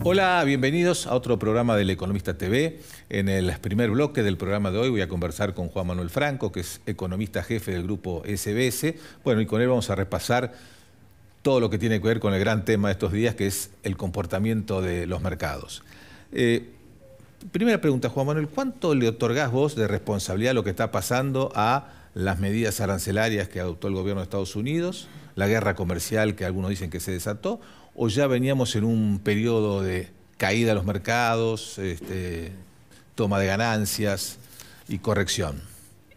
Hola, bienvenidos a otro programa del Economista TV. En el primer bloque del programa de hoy voy a conversar con Juan Manuel Franco, que es economista jefe del grupo SBS. Bueno, y con él vamos a repasar todo lo que tiene que ver con el gran tema de estos días, que es el comportamiento de los mercados. Primera pregunta, Juan Manuel, ¿cuánto le otorgás vos de responsabilidad a lo que está pasando a las medidas arancelarias que adoptó el gobierno de Estados Unidos, la guerra comercial que algunos dicen que se desató, o ya veníamos en un periodo de caída de los mercados, toma de ganancias y corrección?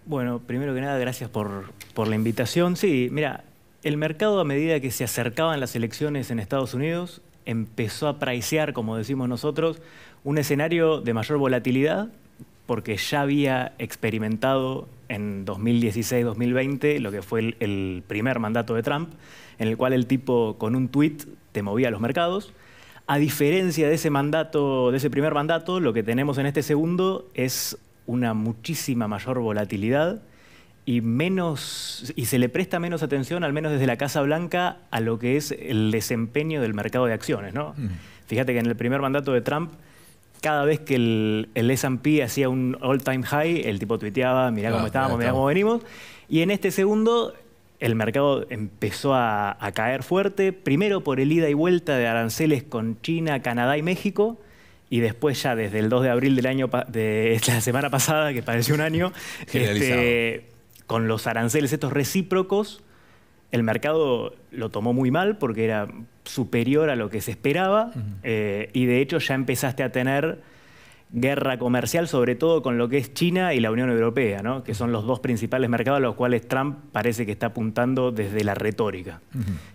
Bueno, primero que nada, gracias por la invitación. Sí, mira, el mercado a medida que se acercaban las elecciones en Estados Unidos empezó a pricear, como decimos nosotros, un escenario de mayor volatilidad, porque ya había experimentado en 2016-2020 lo que fue el primer mandato de Trump, en el cual el tipo con un tuit te movía los mercados. A diferencia de ese mandato, de ese primer mandato, lo que tenemos en este segundo es una muchísima mayor volatilidad y se le presta menos atención, al menos desde la Casa Blanca, a lo que es el desempeño del mercado de acciones, ¿no? Fíjate que en el primer mandato de Trump, cada vez que el S&P hacía un all-time high, el tipo tuiteaba, mirá cómo estábamos, mirá cómo venimos. Y en este segundo, el mercado empezó a caer fuerte, primero por el ida y vuelta de aranceles con China, Canadá y México, y después ya desde el 2 de abril de la semana pasada, que pareció un año, con los aranceles estos recíprocos, el mercado lo tomó muy mal porque era superior a lo que se esperaba, y de hecho ya empezaste a tener guerra comercial, sobre todo con lo que es China y la Unión Europea, ¿no? Que son los dos principales mercados a los cuales Trump parece que está apuntando desde la retórica.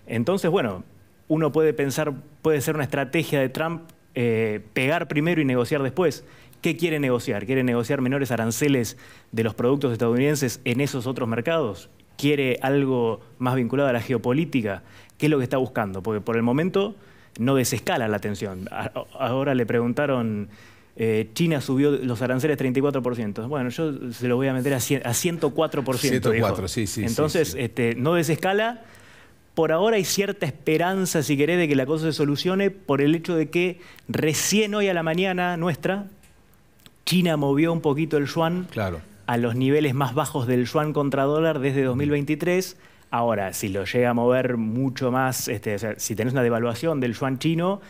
Entonces, bueno, uno puede pensar, puede ser una estrategia de Trump pegar primero y negociar después. ¿Qué quiere negociar? ¿Quiere negociar menores aranceles de los productos estadounidenses en esos otros mercados? ¿Quiere algo más vinculado a la geopolítica? ¿Qué es lo que está buscando? Porque por el momento no desescala la tensión. Ahora le preguntaron, China subió los aranceles 34%. Bueno, yo se lo voy a meter a 104%. 104, sí. Entonces, sí. No desescala. Por ahora hay cierta esperanza, si querés, de que la cosa se solucione por el hecho de que recién hoy a la mañana nuestra, China movió un poquito el yuan a los niveles más bajos del yuan contra dólar desde 2023. Ahora, si lo llega a mover mucho más, o sea, si tenés una devaluación del yuan chino,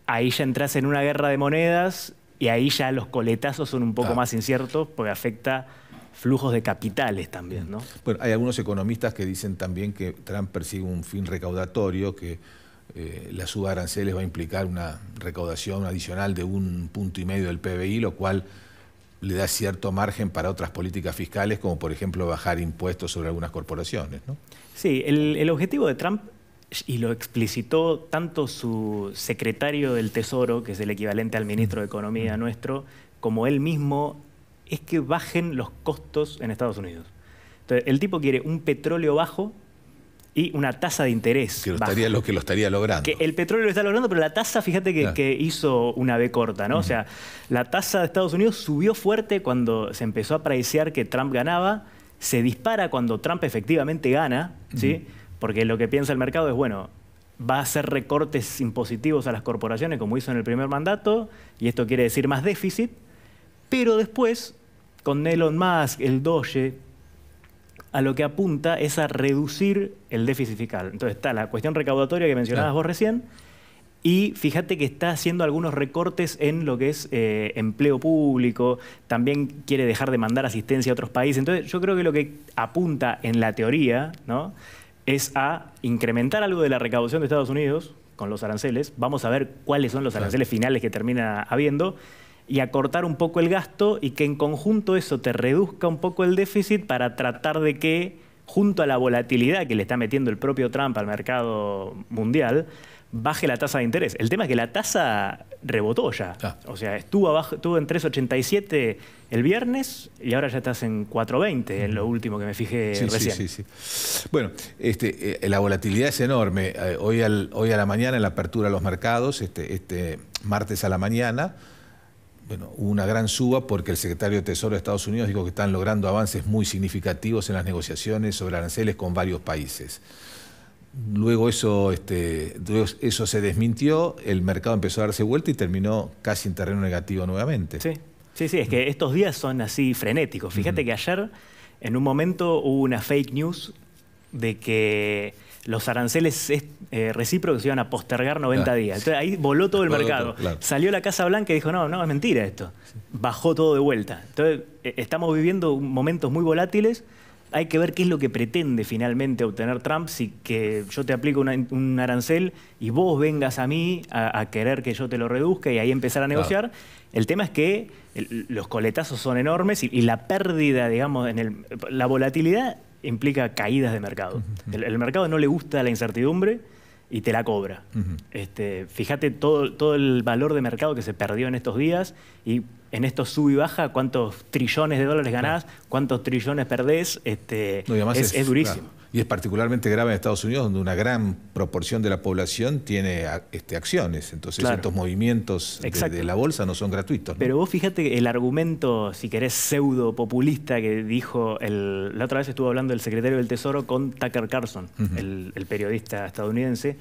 ahí ya entras en una guerra de monedas y ahí ya los coletazos son un poco más inciertos porque afecta flujos de capitales también, ¿no? Bueno, hay algunos economistas que dicen también que Trump persigue un fin recaudatorio, que la suba de aranceles va a implicar una recaudación adicional de 1,5 puntos del PBI, lo cual le da cierto margen para otras políticas fiscales, como por ejemplo bajar impuestos sobre algunas corporaciones, ¿no? Sí, el objetivo de Trump, y lo explicitó tanto su secretario del Tesoro, que es el equivalente al ministro de Economía nuestro, como él mismo, es que bajen los costos en Estados Unidos. Entonces, el tipo quiere un petróleo bajo y una tasa de interés baja. Lo que lo estaría logrando. Que el petróleo lo está logrando, pero la tasa, fíjate que hizo una B corta, ¿no? O sea, la tasa de Estados Unidos subió fuerte cuando se empezó a pricear que Trump ganaba, se dispara cuando Trump efectivamente gana, ¿sí? Porque lo que piensa el mercado es, bueno, va a hacer recortes impositivos a las corporaciones, como hizo en el primer mandato, y esto quiere decir más déficit, pero después, con Elon Musk, el Doge, a lo que apunta es a reducir el déficit fiscal. Entonces está la cuestión recaudatoria que mencionabas vos recién, y fíjate que está haciendo algunos recortes en lo que es empleo público, también quiere dejar de mandar asistencia a otros países. Entonces yo creo que lo que apunta en la teoría, ¿no?, es a incrementar algo de la recaudación de Estados Unidos con los aranceles. Vamos a ver cuáles son los aranceles finales que termina habiendo, y acortar un poco el gasto y que en conjunto eso te reduzca un poco el déficit para tratar de que junto a la volatilidad que le está metiendo el propio Trump al mercado mundial, baje la tasa de interés. El tema es que la tasa rebotó ya. O sea, estuvo en 3,87 el viernes y ahora ya estás en 4,20, en lo último que me fijé recién. Sí. Bueno, la volatilidad es enorme. Hoy a la mañana, en la apertura de los mercados, este martes a la mañana, bueno, hubo una gran suba porque el secretario de Tesoro de Estados Unidos dijo que están logrando avances muy significativos en las negociaciones sobre aranceles con varios países. Luego eso se desmintió, el mercado empezó a darse vuelta y terminó casi en terreno negativo nuevamente. Sí, es que estos días son así frenéticos. Fíjate que ayer, en un momento, hubo una fake news de que los aranceles recíprocos se iban a postergar 90 días. Entonces ahí voló todo el mercado. Claro. Salió la Casa Blanca y dijo, no, es mentira esto. Bajó todo de vuelta. Entonces estamos viviendo momentos muy volátiles. Hay que ver qué es lo que pretende finalmente obtener Trump, si que yo te aplico un arancel y vos vengas a mí a querer que yo te lo reduzca y ahí empezar a negociar. Claro. El tema es que los coletazos son enormes y la pérdida, digamos, la volatilidad implica caídas de mercado. El mercado no le gusta la incertidumbre y te la cobra. Fíjate todo el valor de mercado que se perdió en estos días y en estos sub y baja, cuántos trillones de dólares ganás, cuántos trillones perdés, es durísimo. Claro. Y es particularmente grave en Estados Unidos, donde una gran proporción de la población tiene acciones. Entonces estos movimientos de la bolsa no son gratuitos, ¿no? Pero vos fíjate el argumento, si querés, pseudo populista que dijo, la otra vez estuvo hablando el secretario del Tesoro con Tucker Carlson, el periodista estadounidense,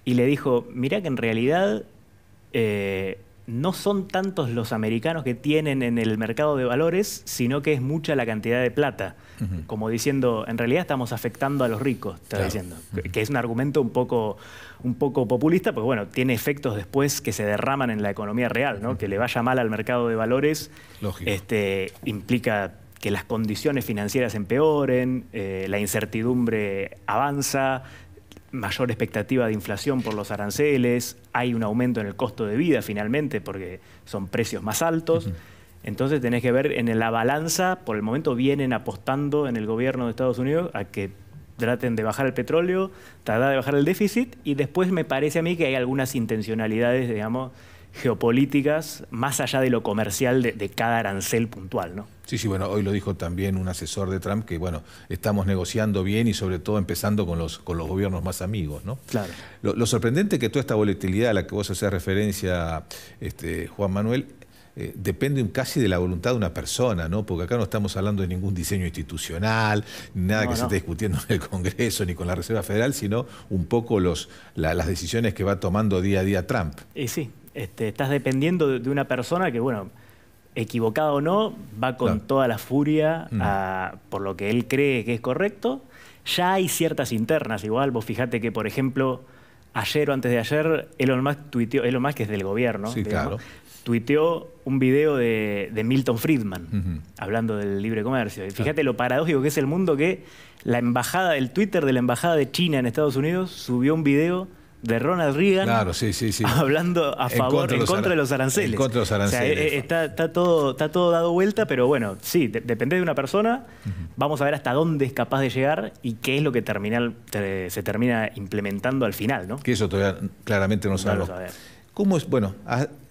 y le dijo, mirá que en realidad no son tantos los americanos que tienen en el mercado de valores, sino que es mucha la cantidad de plata. Como diciendo, en realidad estamos afectando a los ricos, está diciendo. Que es un argumento un poco populista, porque bueno, tiene efectos después que se derraman en la economía real, ¿no? Que le vaya mal al mercado de valores, implica que las condiciones financieras empeoren, la incertidumbre avanza, mayor expectativa de inflación por los aranceles, hay un aumento en el costo de vida finalmente porque son precios más altos. Entonces tenés que ver en la balanza, por el momento vienen apostando en el gobierno de Estados Unidos a que traten de bajar el petróleo, tratar de bajar el déficit y después me parece a mí que hay algunas intencionalidades, digamos, geopolíticas más allá de lo comercial de cada arancel puntual, ¿no? Sí, bueno, hoy lo dijo también un asesor de Trump que, bueno, estamos negociando bien y sobre todo empezando con los gobiernos más amigos, ¿no? Claro. Lo sorprendente es que toda esta volatilidad a la que vos hacés referencia, Juan Manuel, depende casi de la voluntad de una persona, ¿no? Porque acá no estamos hablando de ningún diseño institucional, nada que se esté discutiendo en el Congreso ni con la Reserva Federal, sino un poco las decisiones que va tomando día a día Trump. Y sí, estás dependiendo de una persona que, bueno, equivocado o no, va con toda la furia por lo que él cree que es correcto. Ya hay ciertas internas igual. Vos fijate que, por ejemplo, ayer o antes de ayer, Elon Musk tuiteó, Elon Musk es del gobierno, digamos, tuiteó un video de Milton Friedman, hablando del libre comercio. Y fíjate lo paradójico que es el mundo, que el Twitter de la Embajada de China en Estados Unidos subió un video de Ronald Reagan hablando en contra de los aranceles. En contra de los aranceles. O sea, está todo dado vuelta, pero bueno, sí, depende de una persona. Vamos a ver hasta dónde es capaz de llegar y qué es lo que se termina implementando al final, ¿no? Que eso todavía claramente no sabemos. ¿Cómo es, bueno,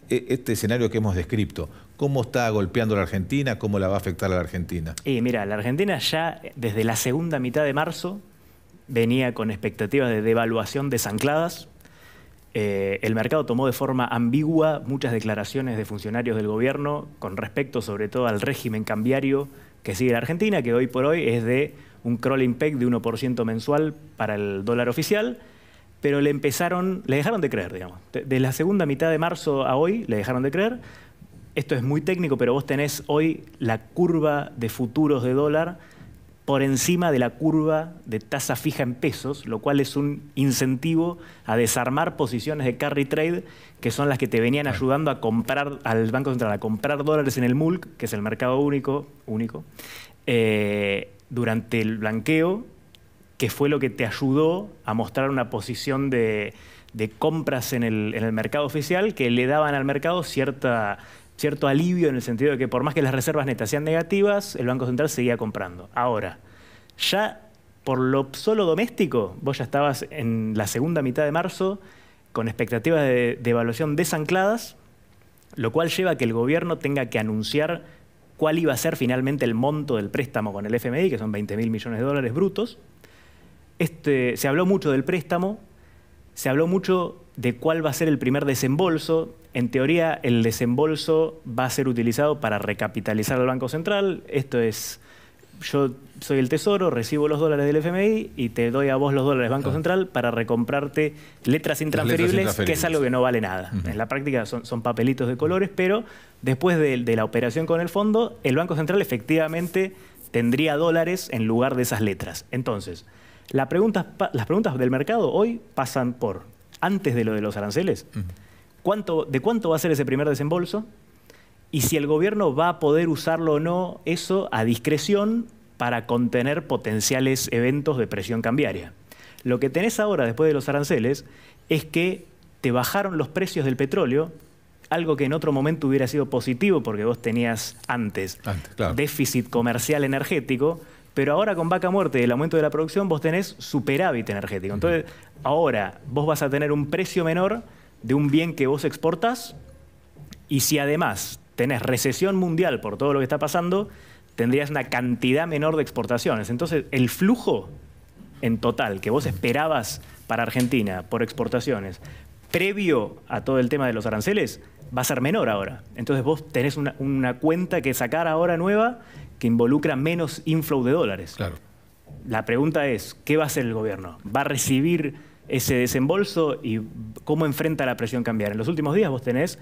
este escenario que hemos descrito, cómo está golpeando a la Argentina, cómo la va a afectar a la Argentina? Y mira, la Argentina ya desde la segunda mitad de marzo venía con expectativas de devaluación desancladas. El mercado tomó de forma ambigua muchas declaraciones de funcionarios del gobierno con respecto sobre todo al régimen cambiario que sigue la Argentina, que hoy por hoy es de un crawling peg de 1% mensual para el dólar oficial, pero le dejaron de creer, digamos. De la segunda mitad de marzo a hoy le dejaron de creer. Esto es muy técnico, pero vos tenés hoy la curva de futuros de dólar por encima de la curva de tasa fija en pesos, lo cual es un incentivo a desarmar posiciones de carry trade, que son las que te venían ayudando a comprar al Banco Central, a comprar dólares en el MULC, que es el mercado único, durante el blanqueo, que fue lo que te ayudó a mostrar una posición de compras en el mercado oficial que le daban al mercado cierto alivio en el sentido de que por más que las reservas netas sean negativas, el Banco Central seguía comprando. Ahora, ya por lo solo doméstico, vos ya estabas en la segunda mitad de marzo con expectativas de evaluación desancladas, lo cual lleva a que el gobierno tenga que anunciar cuál iba a ser finalmente el monto del préstamo con el FMI, que son 20.000 millones de dólares brutos. Se habló mucho del préstamo, se habló mucho de cuál va a ser el primer desembolso. En teoría, el desembolso va a ser utilizado para recapitalizar al Banco Central. Esto es, yo soy el Tesoro, recibo los dólares del FMI y te doy a vos los dólares del Banco Central para recomprarte letras intransferibles, que es algo que no vale nada. En la práctica son papelitos de colores, pero después de la operación con el fondo, el Banco Central efectivamente tendría dólares en lugar de esas letras. Entonces, las preguntas del mercado hoy pasan por, antes de lo de los aranceles, ¿de cuánto va a ser ese primer desembolso? Y si el gobierno va a poder usarlo o no, eso a discreción para contener potenciales eventos de presión cambiaria. Lo que tenés ahora, después de los aranceles, es que te bajaron los precios del petróleo, algo que en otro momento hubiera sido positivo porque vos tenías antes claro, déficit comercial energético, pero ahora con vaca muerta y el aumento de la producción vos tenés superávit energético. Entonces, ahora vos vas a tener un precio menor de un bien que vos exportás, y si además tenés recesión mundial por todo lo que está pasando, tendrías una cantidad menor de exportaciones. Entonces, el flujo en total que vos esperabas para Argentina por exportaciones, previo a todo el tema de los aranceles, va a ser menor ahora. Entonces vos tenés una cuenta que sacar ahora nueva que involucra menos inflow de dólares. Claro. La pregunta es, ¿qué va a hacer el gobierno? ¿Va a recibir ese desembolso y cómo enfrenta la presión cambiaria? En los últimos días vos tenés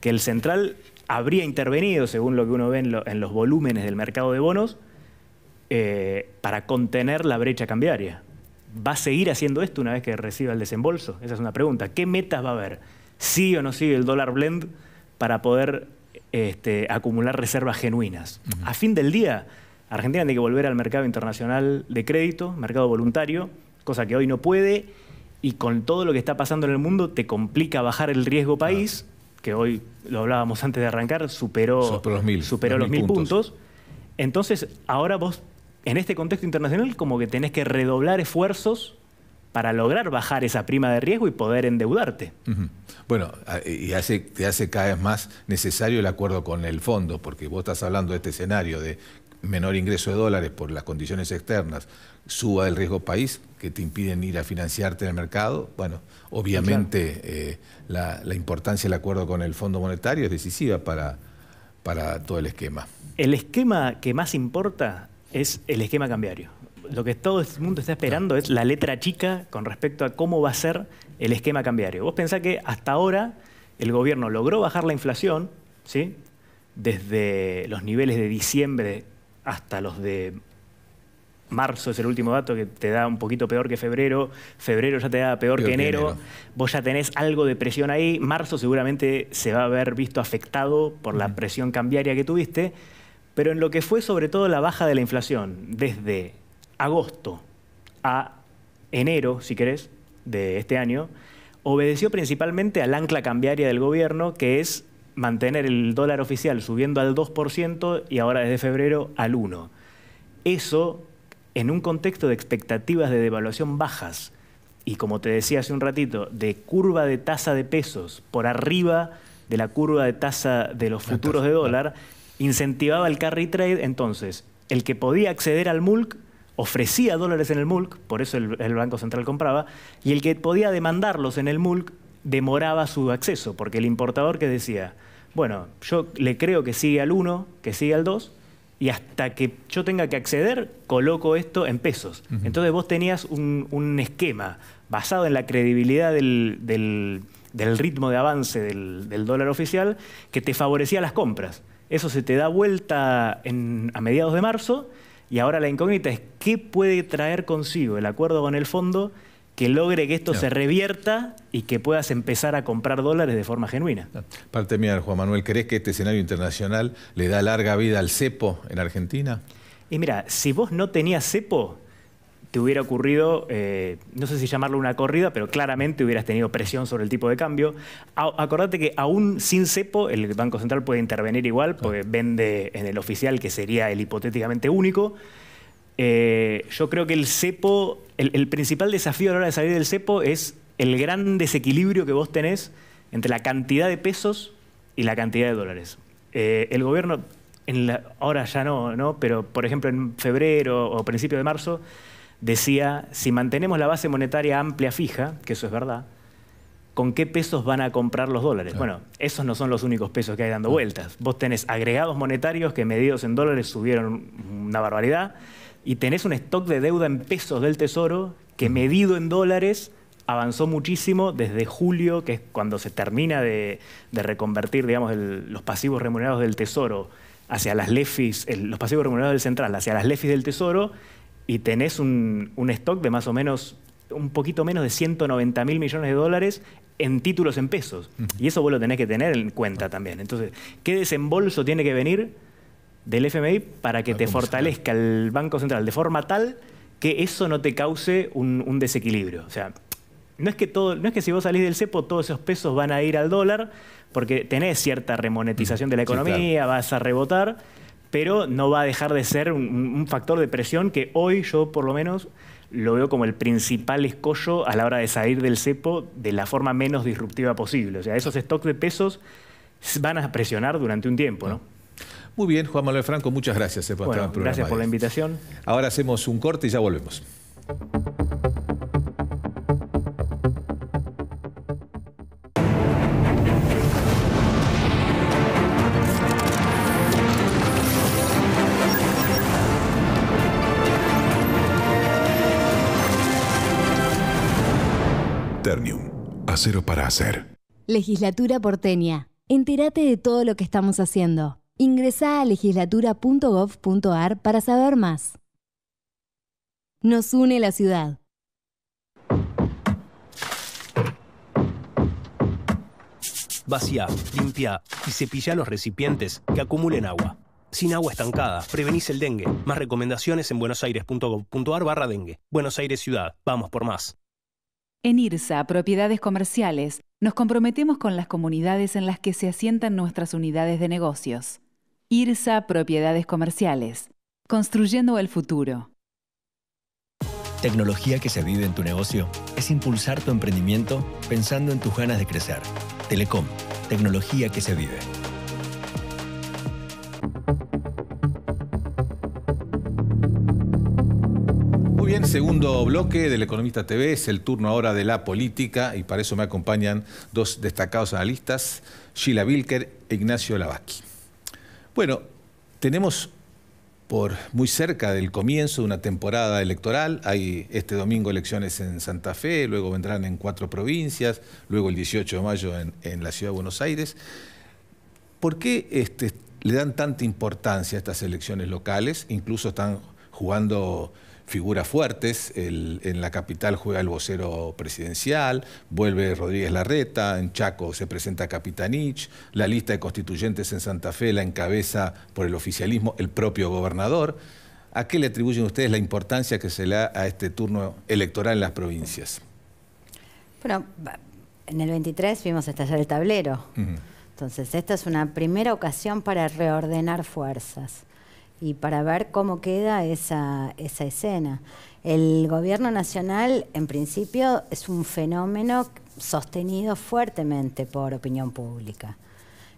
que el central habría intervenido, según lo que uno ve en los volúmenes del mercado de bonos, para contener la brecha cambiaria. ¿Va a seguir haciendo esto una vez que reciba el desembolso? Esa es una pregunta. ¿Qué metas va a haber? ¿Sí o no sigue el dólar blend para poder acumular reservas genuinas? A fin del día, Argentina tiene que volver al mercado internacional de crédito, mercado voluntario, cosa que hoy no puede, y con todo lo que está pasando en el mundo te complica bajar el riesgo país, que hoy, lo hablábamos antes de arrancar, superó los 1.000 puntos. Entonces, ahora vos, en este contexto internacional, como que tenés que redoblar esfuerzos para lograr bajar esa prima de riesgo y poder endeudarte. Bueno, y te hace cada vez más necesario el acuerdo con el fondo, porque vos estás hablando de este escenario de menor ingreso de dólares por las condiciones externas, suba el riesgo país, que te impiden ir a financiarte en el mercado. Bueno, obviamente la importancia del acuerdo con el Fondo Monetario es decisiva para todo el esquema. El esquema que más importa es el esquema cambiario. Lo que todo el mundo está esperando es la letra chica con respecto a cómo va a ser el esquema cambiario. Vos pensás que hasta ahora el gobierno logró bajar la inflación, ¿sí?, desde los niveles de diciembre hasta los de marzo, es el último dato que te da un poquito peor que febrero. Febrero ya te da peor que enero. Vos ya tenés algo de presión ahí. Marzo seguramente se va a haber visto afectado por la presión cambiaria que tuviste. Pero en lo que fue sobre todo la baja de la inflación desde agosto a enero, si querés, de este año, obedeció principalmente al ancla cambiaria del gobierno, que es mantener el dólar oficial subiendo al 2% y ahora desde febrero al 1%. Eso, en un contexto de expectativas de devaluación bajas y, como te decía hace un ratito, de curva de tasa de pesos por arriba de la curva de tasa de los futuros de dólar, incentivaba el carry trade. Entonces, el que podía acceder al MULC ofrecía dólares en el MULC, por eso el Banco Central compraba, y el que podía demandarlos en el MULC demoraba su acceso, porque el importador que decía, bueno, yo le creo que sigue al 1, que sigue al 2, y hasta que yo tenga que acceder, coloco esto en pesos. Entonces vos tenías un esquema basado en la credibilidad del ritmo de avance del dólar oficial que te favorecía las compras. Eso se te da vuelta a mediados de marzo, y ahora la incógnita es qué puede traer consigo el acuerdo con el fondo que logre que esto se revierta y que puedas empezar a comprar dólares de forma genuina. Parte mía, Juan Manuel, ¿crees que este escenario internacional le da larga vida al cepo en Argentina? Y mira, si vos no tenías cepo, te hubiera ocurrido, no sé si llamarlo una corrida, pero claramente hubieras tenido presión sobre el tipo de cambio. Acordate que aún sin cepo, el Banco Central puede intervenir igual, porque vende en el oficial, que sería el hipotéticamente único. Yo creo que el cepo, el principal desafío a la hora de salir del cepo es el gran desequilibrio que vos tenés entre la cantidad de pesos y la cantidad de dólares. El gobierno, ahora ya no, pero por ejemplo en febrero o principio de marzo, decía, si mantenemos la base monetaria amplia fija, que eso es verdad, ¿con qué pesos van a comprar los dólares? Claro. Bueno, esos no son los únicos pesos que hay dando vueltas. Vos tenés agregados monetarios que medidos en dólares subieron una barbaridad, y tenés un stock de deuda en pesos del Tesoro que medido en dólares avanzó muchísimo desde julio, que es cuando se termina de reconvertir, digamos, los pasivos remunerados del Tesoro hacia las LEFIs, los pasivos remunerados del Central hacia las LEFIs del Tesoro, y tenés un stock de más o menos, un poquito menos de 190.000 millones de dólares en títulos en pesos. Y eso vos lo tenés que tener en cuenta también. Entonces, ¿qué desembolso tiene que venir del FMI para que te fortalezca el Banco Central de forma tal que eso no te cause un desequilibrio? O sea, no es que si vos salís del cepo todos esos pesos van a ir al dólar, porque tenés cierta remonetización de la economía, sí, claro, vas a rebotar, pero no va a dejar de ser un factor de presión que hoy yo por lo menos lo veo como el principal escollo a la hora de salir del cepo de la forma menos disruptiva posible. O sea, esos stocks de pesos van a presionar durante un tiempo, ¿no? Muy bien, Juan Manuel Franco, muchas gracias por estar en el programa. Gracias por la invitación. Ahora hacemos un corte y ya volvemos. Ternium, acero para hacer. Legislatura porteña. Entérate de todo lo que estamos haciendo. Ingresá a legislatura.gov.ar para saber más. Nos une la ciudad. Vacía, limpia y cepilla los recipientes que acumulen agua. Sin agua estancada, prevenís el dengue. Más recomendaciones en buenosaires.gov.ar/dengue. Buenos Aires Ciudad. Vamos por más. En IRSA, Propiedades Comerciales, nos comprometemos con las comunidades en las que se asientan nuestras unidades de negocios. IRSA Propiedades Comerciales. Construyendo el futuro. Tecnología que se vive en tu negocio es impulsar tu emprendimiento pensando en tus ganas de crecer. Telecom. Tecnología que se vive. Muy bien, segundo bloque del Economista TV, es el turno ahora de la política y para eso me acompañan dos destacados analistas, Sheila Bilker e Ignacio Lavasky. Bueno, tenemos por muy cerca del comienzo de una temporada electoral, hay este domingo elecciones en Santa Fe, luego vendrán en 4 provincias, luego el 18 de mayo en la Ciudad de Buenos Aires. ¿Por qué le dan tanta importancia a estas elecciones locales? Incluso están jugando figuras fuertes. En la capital juega el vocero presidencial, vuelve Rodríguez Larreta, en Chaco se presenta Capitanich, la lista de constituyentes en Santa Fe la encabeza por el oficialismo el propio gobernador. ¿A qué le atribuyen ustedes la importancia que se le da a este turno electoral en las provincias? Bueno, en el 23 vimos estallar el tablero. Entonces, esta es una primera ocasión para reordenar fuerzas y para ver cómo queda esa escena. El gobierno nacional, en principio, es un fenómeno sostenido fuertemente por opinión pública.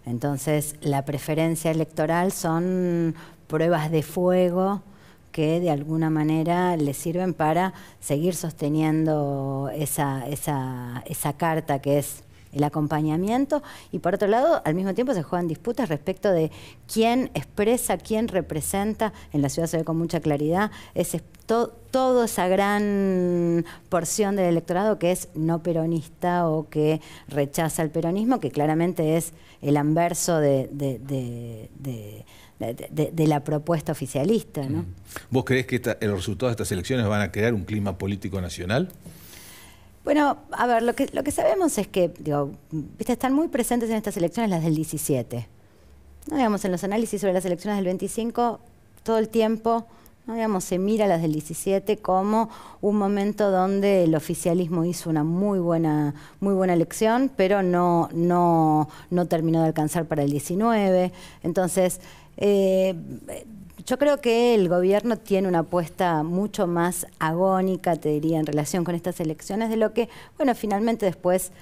Entonces, la preferencia electoral son pruebas de fuego que de alguna manera le sirven para seguir sosteniendo esa carta que es el acompañamiento, y por otro lado, al mismo tiempo se juegan disputas respecto de quién expresa, quién representa. En la ciudad se ve con mucha claridad toda esa gran porción del electorado que es no peronista o que rechaza el peronismo, que claramente es el anverso de la propuesta oficialista, ¿no? ¿Vos creés que los resultados de estas elecciones van a crear un clima político nacional? Bueno, a ver, lo que sabemos es que, digo, ¿viste? Están muy presentes en estas elecciones las del 17. ¿No? Digamos, en los análisis sobre las elecciones del 25, todo el tiempo, ¿no? Digamos, se mira las del 17 como un momento donde el oficialismo hizo una muy buena elección, pero no terminó de alcanzar para el 19. Entonces, Yo creo que el gobierno tiene una apuesta mucho más agónica, te diría, en relación con estas elecciones, de lo que, bueno, finalmente después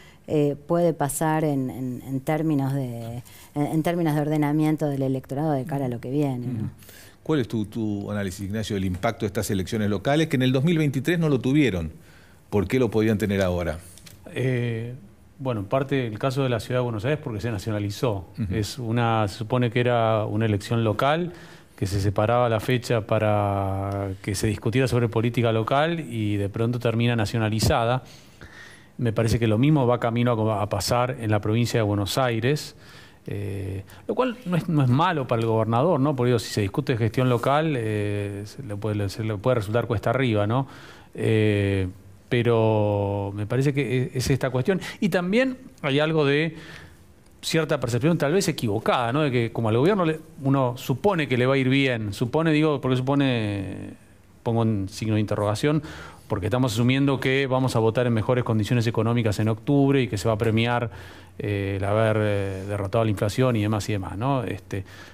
puede pasar en términos de ordenamiento del electorado de cara a lo que viene, ¿no? ¿Cuál es tu análisis, Ignacio, del impacto de estas elecciones locales que en el 2023 no lo tuvieron? ¿Por qué lo podían tener ahora? Bueno, en parte el caso de la Ciudad de Buenos Aires porque se nacionalizó. Se supone que era una elección local, que se separaba la fecha para que se discutiera sobre política local y de pronto termina nacionalizada. Me parece que lo mismo va camino a pasar en la provincia de Buenos Aires, lo cual no es malo para el gobernador, ¿no? Porque si se discute gestión local, se le puede resultar cuesta arriba, ¿no? Pero me parece que es esta cuestión. Y también hay algo de cierta percepción tal vez equivocada, ¿no? De que como al gobierno uno supone que le va a ir bien, porque supone, pongo en signo de interrogación, porque estamos asumiendo que vamos a votar en mejores condiciones económicas en octubre y que se va a premiar el haber derrotado la inflación y demás, ¿no?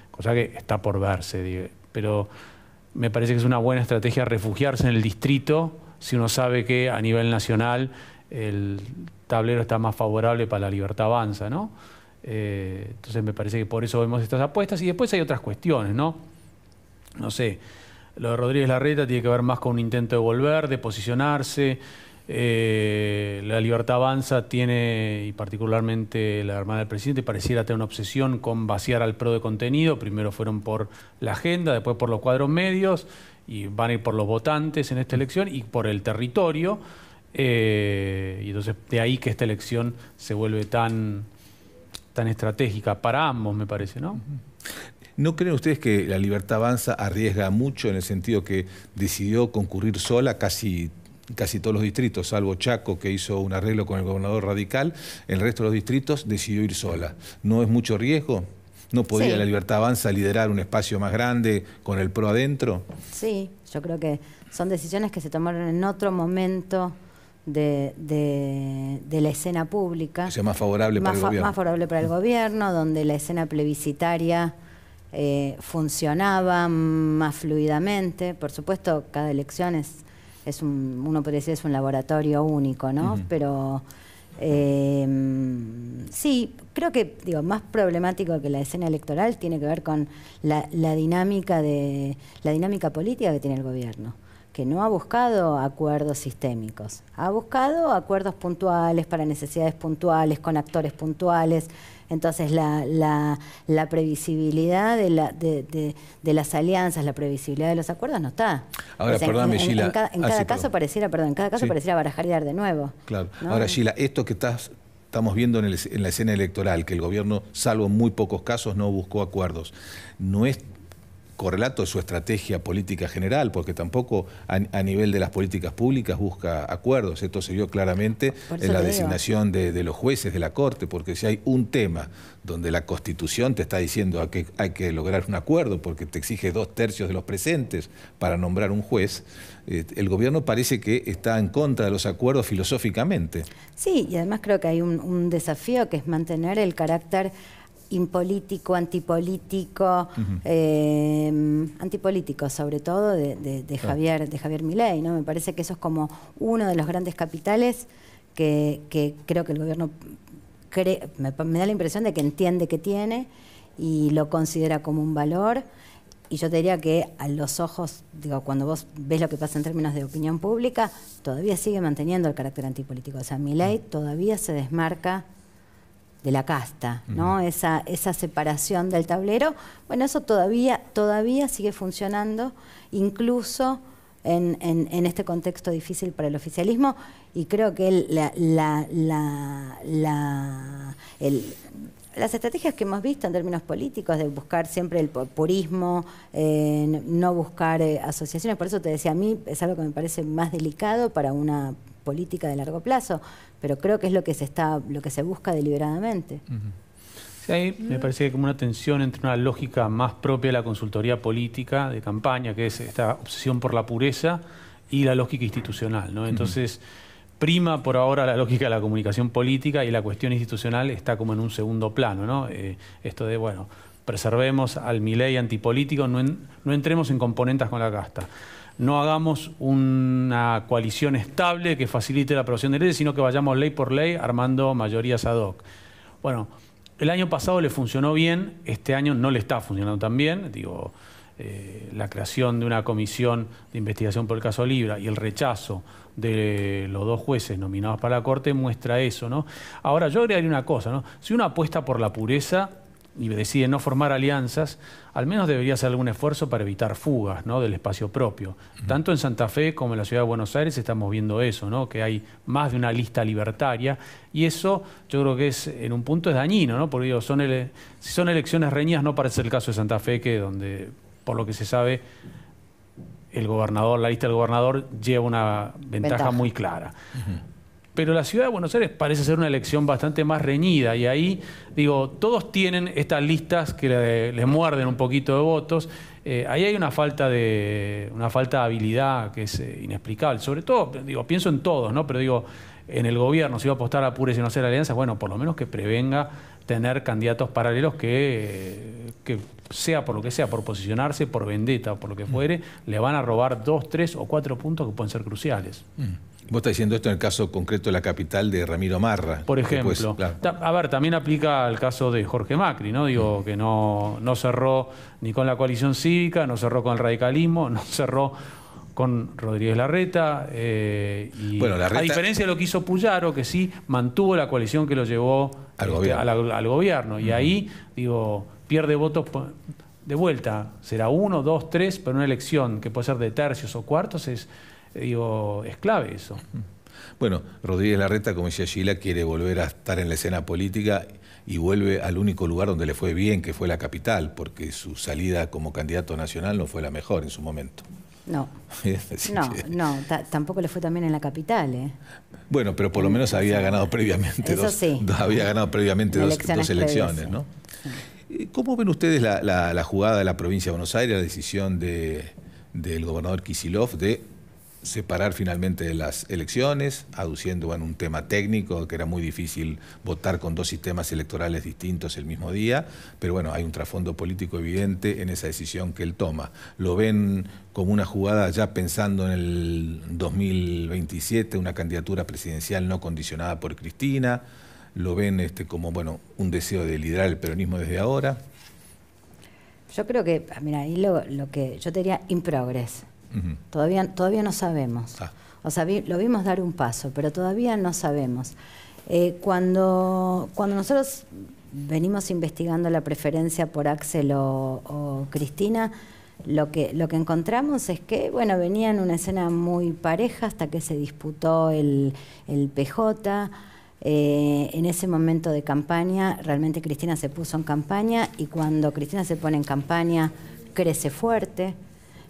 Cosa que está por verse, pero me parece que es una buena estrategia refugiarse en el distrito si uno sabe que a nivel nacional el tablero está más favorable para La Libertad Avanza, ¿no? Entonces me parece que por eso vemos estas apuestas. Y después hay otras cuestiones, ¿no? No sé, lo de Rodríguez Larreta tiene que ver más con un intento de volver, de posicionarse. La Libertad Avanza tiene, y particularmente la hermana del presidente, pareciera tener una obsesión con vaciar al PRO de contenido. Primero fueron por la agenda, después por los cuadros medios, y van a ir por los votantes en esta elección y por el territorio. Y entonces de ahí que esta elección se vuelve tan estratégica para ambos, me parece, ¿no? ¿No creen ustedes que la Libertad Avanza arriesga mucho en el sentido que decidió concurrir sola casi todos los distritos, salvo Chaco, que hizo un arreglo con el gobernador radical? El resto de los distritos decidió ir sola. ¿No es mucho riesgo? ¿No podía la Libertad Avanza liderar un espacio más grande con el PRO adentro? Sí, yo creo que son decisiones que se tomaron en otro momento de la escena pública. O sea, más favorable para el gobierno. Más favorable para el gobierno, donde la escena plebiscitaria funcionaba más fluidamente. Por supuesto, cada elección uno podría decir es un laboratorio único, ¿no? Pero sí, creo que más problemático que la escena electoral tiene que ver con la dinámica política que tiene el gobierno, que no ha buscado acuerdos sistémicos, ha buscado acuerdos puntuales para necesidades puntuales, con actores puntuales. Entonces la previsibilidad de las alianzas, la previsibilidad de los acuerdos no está. Ahora, perdóname, Gila. En cada caso pareciera barajar y dar de nuevo. Claro. ¿No? Ahora, Gila, esto que estamos viendo en la escena electoral, que el gobierno, salvo en muy pocos casos, no buscó acuerdos, ¿no es correlato de su estrategia política general? Porque tampoco a nivel de las políticas públicas busca acuerdos. Esto se vio claramente en la designación de los jueces de la Corte, porque si hay un tema donde la Constitución te está diciendo que hay que lograr un acuerdo porque te exige 2/3 de los presentes para nombrar un juez, el gobierno parece que está en contra de los acuerdos filosóficamente. Sí, y además creo que hay un desafío que es mantener el carácter impolítico, antipolítico, antipolítico sobre todo de Javier Milei, ¿no? Me parece que eso es como uno de los grandes capitales que creo que el gobierno me da la impresión de que entiende que tiene y lo considera como un valor. Y yo te diría que a los ojos, cuando vos ves lo que pasa en términos de opinión pública, todavía sigue manteniendo el carácter antipolítico. O sea, Milei todavía se desmarca de la casta, ¿no? Esa separación del tablero, bueno, eso todavía sigue funcionando, incluso en este contexto difícil para el oficialismo, y creo que las estrategias que hemos visto en términos políticos de buscar siempre el purismo, no buscar asociaciones, por eso te decía, a mí es algo que me parece más delicado para una política de largo plazo, pero creo que es lo que se busca deliberadamente. Sí, ahí me parece que hay como una tensión entre una lógica más propia de la consultoría política de campaña, que es esta obsesión por la pureza, y la lógica institucional, ¿no? Entonces, prima por ahora la lógica de la comunicación política y la cuestión institucional está como en un segundo plano, ¿no? Esto de, bueno, preservemos al Milei antipolítico, no entremos en componendas con la casta. No hagamos una coalición estable que facilite la aprobación de leyes, sino que vayamos ley por ley armando mayorías ad hoc. Bueno, el año pasado le funcionó bien, este año no le está funcionando tan bien. Digo, la creación de una comisión de investigación por el caso Libra y el rechazo de los 2 jueces nominados para la Corte muestra eso, ¿no? Ahora, yo agregaría una cosa, ¿no? Si uno apuesta por la pureza y decide no formar alianzas, al menos debería hacer algún esfuerzo para evitar fugas, ¿no?, del espacio propio. Tanto en Santa Fe como en la Ciudad de Buenos Aires estamos viendo eso, ¿no?, que hay más de una lista libertaria, y eso yo creo que es, en un punto es dañino, ¿no?, porque digo, si son elecciones reñidas, no parece el caso de Santa Fe, que donde, por lo que se sabe, el gobernador, la lista del gobernador lleva una ventaja muy clara. Pero la Ciudad de Buenos Aires parece ser una elección bastante más reñida, y ahí, digo, todos tienen estas listas que le muerden un poquito de votos. Ahí hay una falta de habilidad que es inexplicable. Sobre todo, digo, pienso en todos, ¿no? Pero digo, en el gobierno, si va a apostar a pureza y no hacer alianzas, bueno, por lo menos que prevenga tener candidatos paralelos que sea por lo que sea, por posicionarse, por vendetta o por lo que fuere, le van a robar 2, 3 o 4 puntos que pueden ser cruciales. Vos estás diciendo esto en el caso concreto de la capital de Ramiro Marra. Por ejemplo. Claro. A ver, también aplica el caso de Jorge Macri, ¿no? Digo, que no cerró ni con la coalición cívica, no cerró con el radicalismo, no cerró con Rodríguez Larreta. Y bueno, Larreta, a diferencia de lo que hizo Puyaro, que sí mantuvo la coalición que lo llevó al gobierno. Y ahí, digo, pierde votos de vuelta. Será 1, 2, 3, pero una elección que puede ser de tercios o cuartos es clave eso. Bueno, Rodríguez Larreta, como decía Sheila, quiere volver a estar en la escena política y vuelve al único lugar donde le fue bien, que fue la capital, porque su salida como candidato nacional no fue la mejor en su momento. No, tampoco le fue tan bien en la capital, ¿eh? Bueno, pero por lo menos había ganado previamente dos elecciones, ¿no? Sí. ¿Cómo ven ustedes la jugada de la provincia de Buenos Aires, la decisión del gobernador Kicillof de separar finalmente de las elecciones, aduciendo un tema técnico, que era muy difícil votar con 2 sistemas electorales distintos el mismo día, pero bueno, hay un trasfondo político evidente en esa decisión que él toma? ¿Lo ven como una jugada ya pensando en el 2027, una candidatura presidencial no condicionada por Cristina? ¿Lo ven como un deseo de liderar el peronismo desde ahora? Yo creo que, mira, ahí lo que yo te diría in progress. Todavía no sabemos. O sea, lo vimos dar un paso, pero todavía no sabemos. Cuando nosotros venimos investigando la preferencia por Axel o Cristina, lo que encontramos es que, bueno, venía en una escena muy pareja hasta que se disputó el PJ. En ese momento de campaña, realmente Cristina se puso en campaña, y cuando Cristina se pone en campaña, crece fuerte.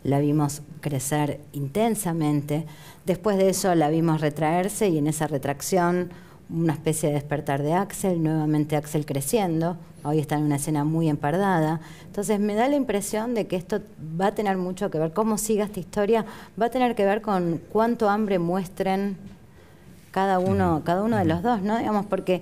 La vimos crecer intensamente. Después de eso la vimos retraerse, y en esa retracción una especie de despertar de Axel, nuevamente Axel creciendo. Hoy está en una escena muy empardada. Entonces me da la impresión de que esto va a tener mucho que ver, cómo siga esta historia, va a tener que ver con cuánto hambre muestren cada uno de los dos, ¿no? Digamos, porque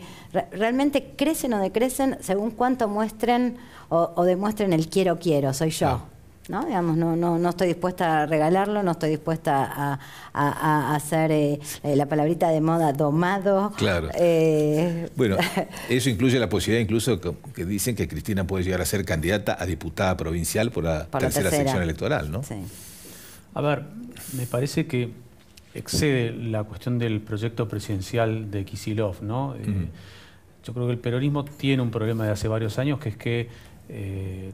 realmente crecen o decrecen según cuánto muestren o demuestren el quiero, soy yo. ¿No? Digamos, no estoy dispuesta a regalarlo, no estoy dispuesta a hacer la palabrita de moda domado. Claro. Bueno, eso incluye la posibilidad incluso que dicen que Cristina puede llegar a ser candidata a diputada provincial por la tercera sección electoral, ¿no? Sí. A ver, me parece que excede la cuestión del proyecto presidencial de Kicillof, ¿no? Yo creo que el peronismo tiene un problema de hace varios años, que es que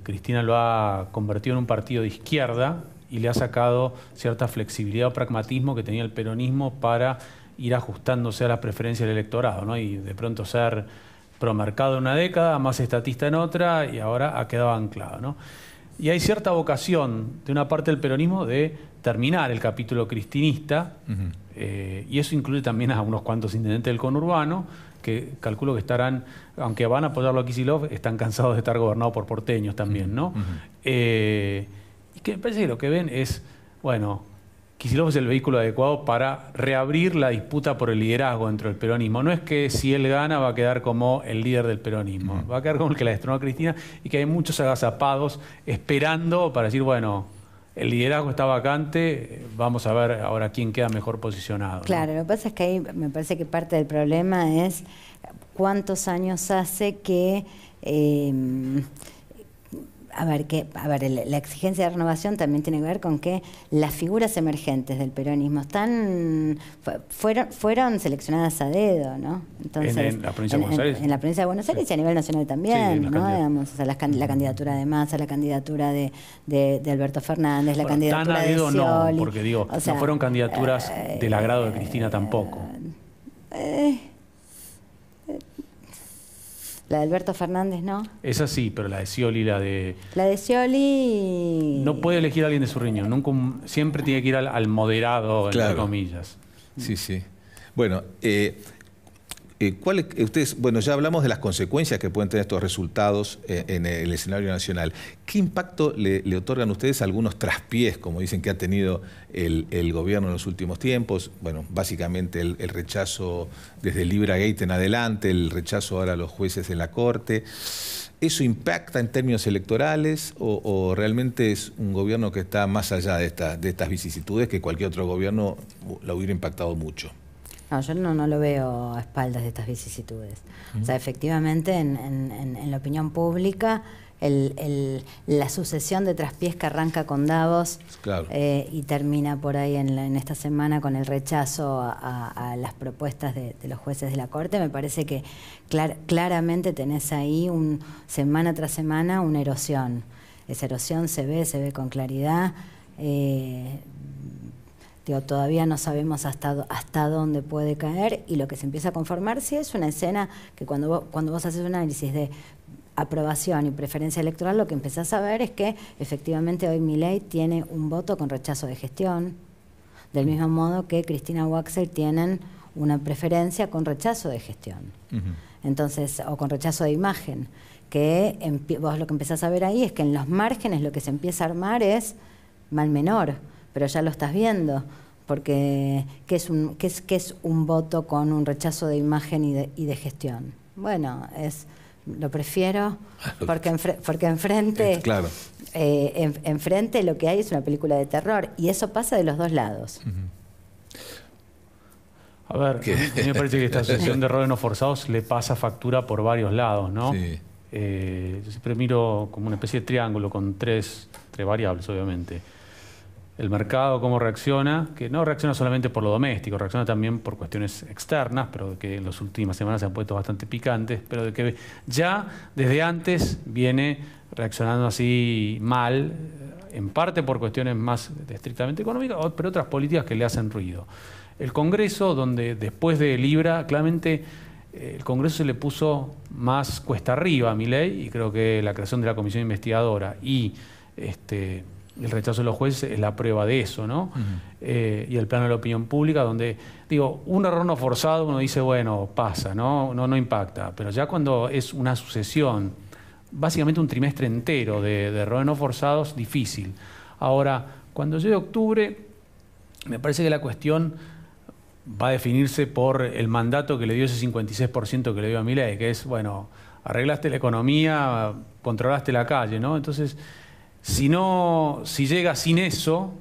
Cristina lo ha convertido en un partido de izquierda y le ha sacado cierta flexibilidad o pragmatismo que tenía el peronismo para ir ajustándose a las preferencias del electorado, ¿no? Y de pronto ser promercado en una década, más estatista en otra, y ahora ha quedado anclado, ¿no? Y hay cierta vocación de una parte del peronismo de terminar el capítulo cristinista, y eso incluye también a unos cuantos intendentes del conurbano, que calculo que estarán, aunque van a apoyarlo a Kicillof, están cansados de estar gobernados por porteños también, ¿no? Y que me parece que lo que ven es, bueno, Kicillof es el vehículo adecuado para reabrir la disputa por el liderazgo dentro del peronismo. No es que si él gana va a quedar como el líder del peronismo, va a quedar como el que la destronó a Cristina, y que hay muchos agazapados esperando para decir, bueno, el liderazgo está vacante, vamos a ver ahora quién queda mejor posicionado, ¿no? Claro, lo que pasa es que ahí me parece que parte del problema es cuántos años hace que... la exigencia de renovación también tiene que ver con que las figuras emergentes del peronismo fueron seleccionadas a dedo, ¿no? Entonces, en la provincia de Buenos Aires. En la provincia de Buenos Aires, sí, y a nivel nacional también, sí, ¿no? Digamos, o sea, la candidatura de Massa, la candidatura de Alberto Fernández, la candidatura de Scioli. No, porque digo, o sea, no fueron candidaturas del agrado de Cristina tampoco. La de Alberto Fernández, ¿no? Esa sí, pero la de Scioli, La de Scioli... No puede elegir a alguien de su riñón, siempre tiene que ir al moderado, claro, entre comillas. Sí, sí. Bueno, ustedes, bueno, ya hablamos de las consecuencias que pueden tener estos resultados en el escenario nacional. ¿Qué impacto le otorgan ustedes a algunos traspiés, como dicen que ha tenido el gobierno en los últimos tiempos? Bueno, básicamente el rechazo desde el Libragate en adelante, el rechazo ahora a los jueces en la Corte. ¿Eso impacta en términos electorales o realmente es un gobierno que está más allá de estas vicisitudes que cualquier otro gobierno la hubiera impactado mucho? No, yo no lo veo a espaldas de estas vicisitudes. O sea, efectivamente, en la opinión pública, la sucesión de traspiés que arranca con Davos, claro, y termina por ahí en esta semana con el rechazo a las propuestas de los jueces de la Corte, me parece que claramente tenés ahí, semana tras semana, una erosión. Esa erosión se ve con claridad. Todavía no sabemos hasta dónde puede caer, y lo que se empieza a conformar sí es una escena que cuando vos haces un análisis de aprobación y preferencia electoral, lo que empezás a ver es que efectivamente hoy Milei tiene un voto con rechazo de gestión, del mismo modo que Cristina Waxel tienen una preferencia con rechazo de gestión. Entonces, o con rechazo de imagen, que vos lo que empezás a ver ahí es que en los márgenes lo que se empieza a armar es mal menor, pero ya lo estás viendo, porque ¿qué es un voto con un rechazo de imagen y de gestión? Bueno, lo prefiero porque enfrente, claro, enfrente lo que hay es una película de terror, y eso pasa de los dos lados. A ver, a mí me parece que esta sucesión de errores no forzados le pasa factura por varios lados, ¿no? Sí. Yo siempre miro como una especie de triángulo con tres variables, obviamente. El mercado, cómo reacciona, que no reacciona solamente por lo doméstico, reacciona también por cuestiones externas, pero que en las últimas semanas se han puesto bastante picantes, pero de que ya desde antes viene reaccionando así mal, en parte por cuestiones más estrictamente económicas, pero otras políticas que le hacen ruido. El Congreso, donde después de Libra, claramente el Congreso se le puso más cuesta arriba a Milei, y creo que la creación de la comisión investigadora y el rechazo de los jueces es la prueba de eso, ¿no? Y el plano de la opinión pública, donde, digo, un error no forzado, uno dice, bueno, pasa, no impacta. Pero ya cuando es una sucesión, básicamente un trimestre entero de errores no forzados, difícil. Ahora, cuando llegue octubre, me parece que la cuestión va a definirse por el mandato que le dio ese 56% que le dio a Milei, que es, bueno, arreglaste la economía, controlaste la calle, ¿no? Entonces, si llega sin eso,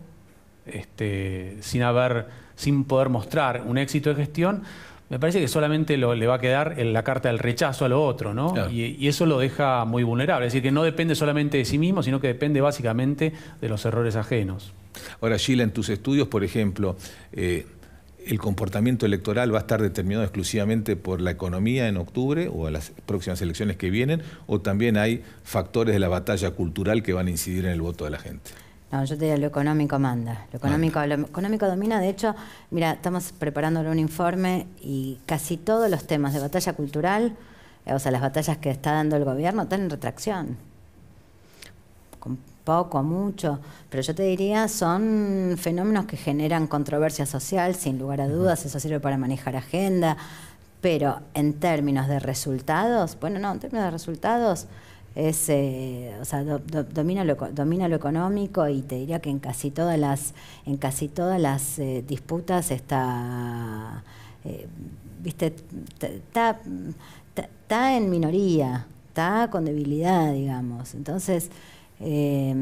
sin poder mostrar un éxito de gestión, me parece que solamente le va a quedar la carta del rechazo a lo otro, ¿no? Claro. Y eso lo deja muy vulnerable. Es decir, que no depende solamente de sí mismo, sino que depende básicamente de los errores ajenos. Ahora, Sheila, en tus estudios, por ejemplo, ¿el comportamiento electoral va a estar determinado exclusivamente por la economía en octubre o en las próximas elecciones que vienen? ¿O también hay factores de la batalla cultural que van a incidir en el voto de la gente? No, yo te digo, lo económico manda. Lo económico domina. De hecho, mira, estamos preparando un informe y casi todos los temas de batalla cultural, o sea, las batallas que está dando el gobierno, están en retracción. Con poco, mucho, pero yo te diría, son fenómenos que generan controversia social, sin lugar a dudas, eso sirve para manejar agenda, pero en términos de resultados, bueno, no, en términos de resultados, domina lo económico, y te diría que en casi todas las disputas está, está en minoría, está con debilidad, digamos. Entonces, es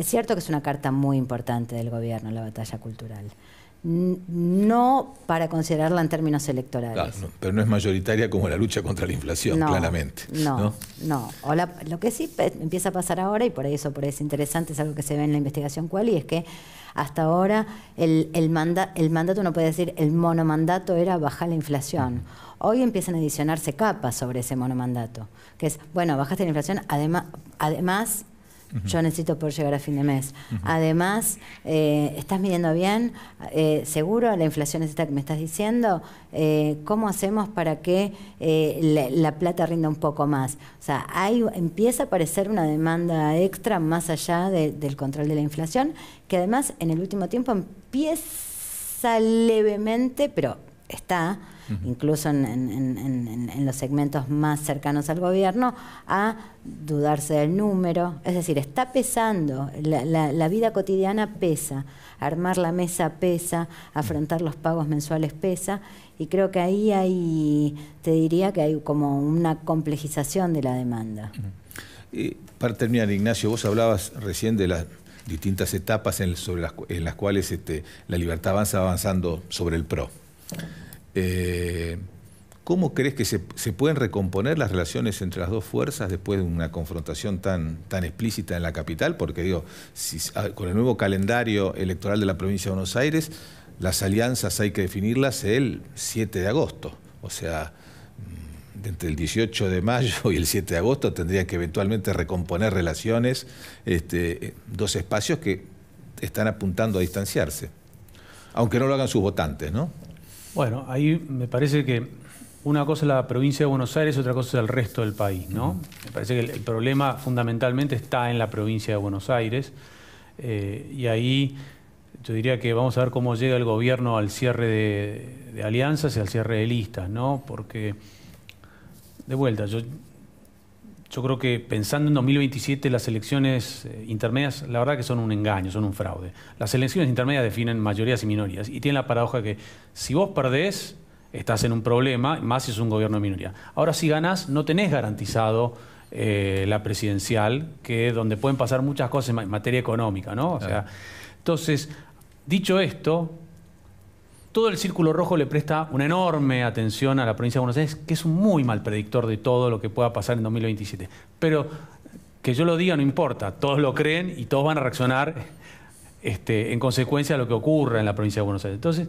cierto que es una carta muy importante del gobierno, la batalla cultural. No para considerarla en términos electorales. Claro, pero no es mayoritaria como la lucha contra la inflación, claramente. No. Lo que sí empieza a pasar ahora, y por eso es interesante, es algo que se ve en la investigación Qualy, es que hasta ahora el mandato, uno puede decir, el monomandato era bajar la inflación. Hoy empiezan a adicionarse capas sobre ese monomandato, que es, bueno, bajaste la inflación, además yo necesito poder llegar a fin de mes. Además, ¿estás midiendo bien? ¿Seguro la inflación es esta que me estás diciendo? ¿Cómo hacemos para que la plata rinda un poco más? O sea, empieza a aparecer una demanda extra más allá del control de la inflación, que además en el último tiempo empieza levemente, pero está, incluso en los segmentos más cercanos al gobierno, a dudarse del número. Es decir, está pesando, la vida cotidiana pesa, armar la mesa pesa, afrontar los pagos mensuales pesa, y creo que ahí te diría que hay como una complejización de la demanda. Para terminar, Ignacio, vos hablabas recién de las distintas etapas en las cuales la Libertad Avanza va avanzando sobre el PRO. ¿Cómo crees que se pueden recomponer las relaciones entre las dos fuerzas después de una confrontación tan explícita en la capital? Porque digo, con el nuevo calendario electoral de la provincia de Buenos Aires, las alianzas hay que definirlas el 7 de agosto. O sea, entre el 18 de mayo y el 7 de agosto tendrían que eventualmente recomponer relaciones, dos espacios que están apuntando a distanciarse, aunque no lo hagan sus votantes, ¿no? Bueno, ahí me parece que una cosa es la provincia de Buenos Aires, otra cosa es el resto del país, ¿no? Me parece que el problema fundamentalmente está en la provincia de Buenos Aires, y ahí yo diría que vamos a ver cómo llega el gobierno al cierre de alianzas y al cierre de listas, ¿no? Porque, de vuelta, yo creo que pensando en 2027 las elecciones intermedias, la verdad que son un engaño, son un fraude. Las elecciones intermedias definen mayorías y minorías, y tienen la paradoja que si vos perdés, estás en un problema, más si es un gobierno de minoría. Ahora, si ganás, no tenés garantizado la presidencial, que es donde pueden pasar muchas cosas en materia económica, ¿no? O sea, entonces, dicho esto, todo el Círculo Rojo le presta una enorme atención a la provincia de Buenos Aires, que es un muy mal predictor de todo lo que pueda pasar en 2027. Pero que yo lo diga no importa, todos lo creen y todos van a reaccionar en consecuencia de lo que ocurra en la provincia de Buenos Aires. Entonces,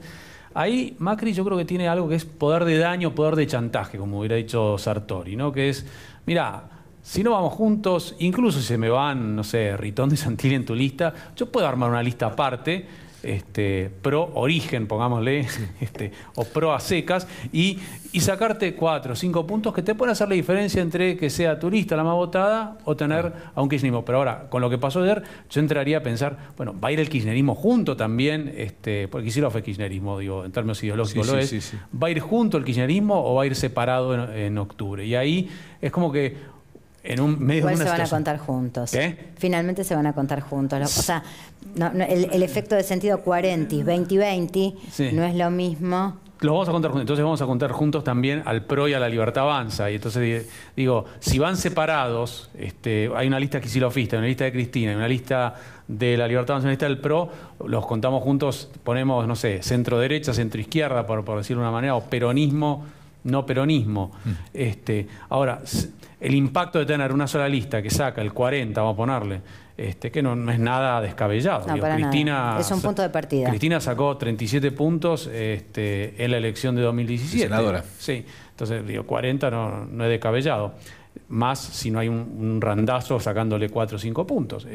ahí Macri yo creo que tiene algo que es poder de daño, poder de chantaje, como hubiera dicho Sartori, ¿no? Que es, mirá, si no vamos juntos, incluso si se me van, no sé, Ritondo y Santilli en tu lista, yo puedo armar una lista aparte, pro origen, pongámosle, o pro a secas, y sacarte 4 o 5 puntos que te pueden hacer la diferencia entre que sea tu lista la más votada o tener a un kirchnerismo. Pero ahora, con lo que pasó ayer, yo entraría a pensar, bueno, ¿va a ir el kirchnerismo junto también? Porque Kicillof fue kirchnerismo, digo, en términos ideológicos sí. ¿Va a ir junto el kirchnerismo o va a ir separado en octubre? Y ahí es como que en un medio igual de una se van situación. a contar juntos. ¿Qué? Finalmente se van a contar juntos. O sea, el efecto de sentido 40, 20-20 Sí. no es lo mismo. Los vamos a contar juntos. Entonces vamos a contar juntos también al PRO y a la Libertad Avanza. Y entonces digo, si van separados, hay una lista kicilofista, una lista de Cristina, una lista de la Libertad Avanza, una lista del PRO, los contamos juntos, ponemos, no sé, centro-derecha, centro-izquierda, por decirlo de una manera, o peronismo, no peronismo. Ahora, el impacto de tener una sola lista que saca el 40, vamos a ponerle, que no es nada descabellado. No, para nada. Es un punto de partida. Cristina sacó 37 puntos en la elección de 2017. Senadora. Sí, entonces digo, 40 no es descabellado. Más si no hay un randazo sacándole 4 o 5 puntos.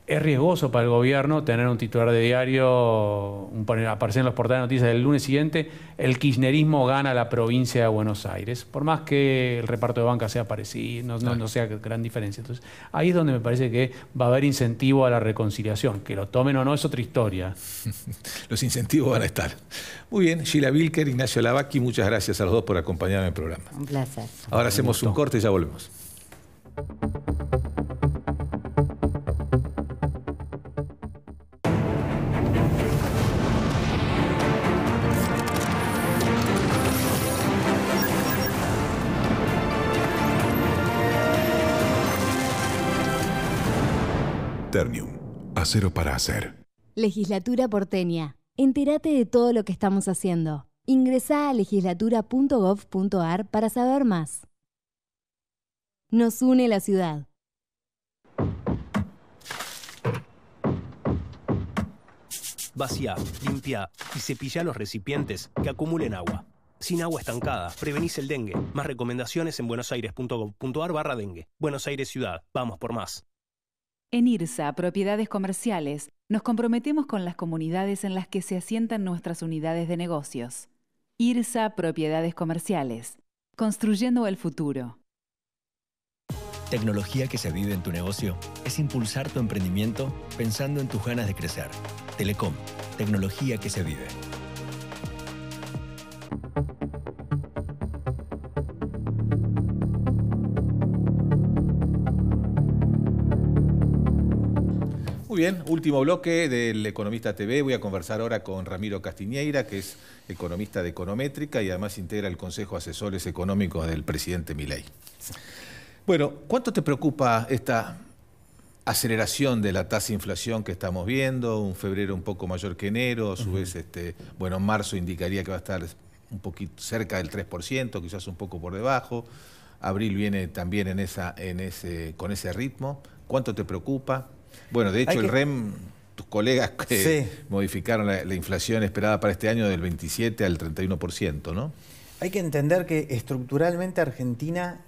es riesgoso para el gobierno tener un titular de diario, aparecer en los portales de noticias del lunes siguiente, el kirchnerismo gana la provincia de Buenos Aires, por más que el reparto de banca sea parecido, no sea gran diferencia. Entonces, ahí es donde me parece que va a haber incentivo a la reconciliación. Que lo tomen o no es otra historia. Los incentivos van a estar. Muy bien, Sheila Bilker, Ignacio Lavacchi, muchas gracias a los dos por acompañarme en el programa. Un placer. Ahora hacemos un corte y ya volvemos. Ternium, acero para hacer. Legislatura porteña. Entérate de todo lo que estamos haciendo. Ingresá a legislatura.gov.ar para saber más. Nos une la ciudad. Vacía, limpia y cepilla los recipientes que acumulen agua. Sin agua estancada, prevenís el dengue. Más recomendaciones en buenosaires.gov.ar/dengue. Buenos Aires Ciudad. Vamos por más. En IRSA, Propiedades Comerciales, nos comprometemos con las comunidades en las que se asientan nuestras unidades de negocios. IRSA Propiedades Comerciales, construyendo el futuro. Tecnología que se vive en tu negocio es impulsar tu emprendimiento pensando en tus ganas de crecer. Telecom, tecnología que se vive. Muy bien, último bloque del Economista TV. Voy a conversar ahora con Ramiro Castiñeira, que es economista de Econométrica y además integra el Consejo de Asesores Económicos del presidente Milei. Bueno, ¿cuánto te preocupa esta aceleración de la tasa de inflación que estamos viendo? Un febrero un poco mayor que enero, a su vez, bueno, marzo indicaría que va a estar un poquito cerca del 3%, quizás un poco por debajo. Abril viene también con ese ritmo. ¿Cuánto te preocupa? Bueno, de hecho el REM, tus colegas modificaron la inflación esperada para este año del 27 al 31%, ¿no? Hay que entender que estructuralmente Argentina,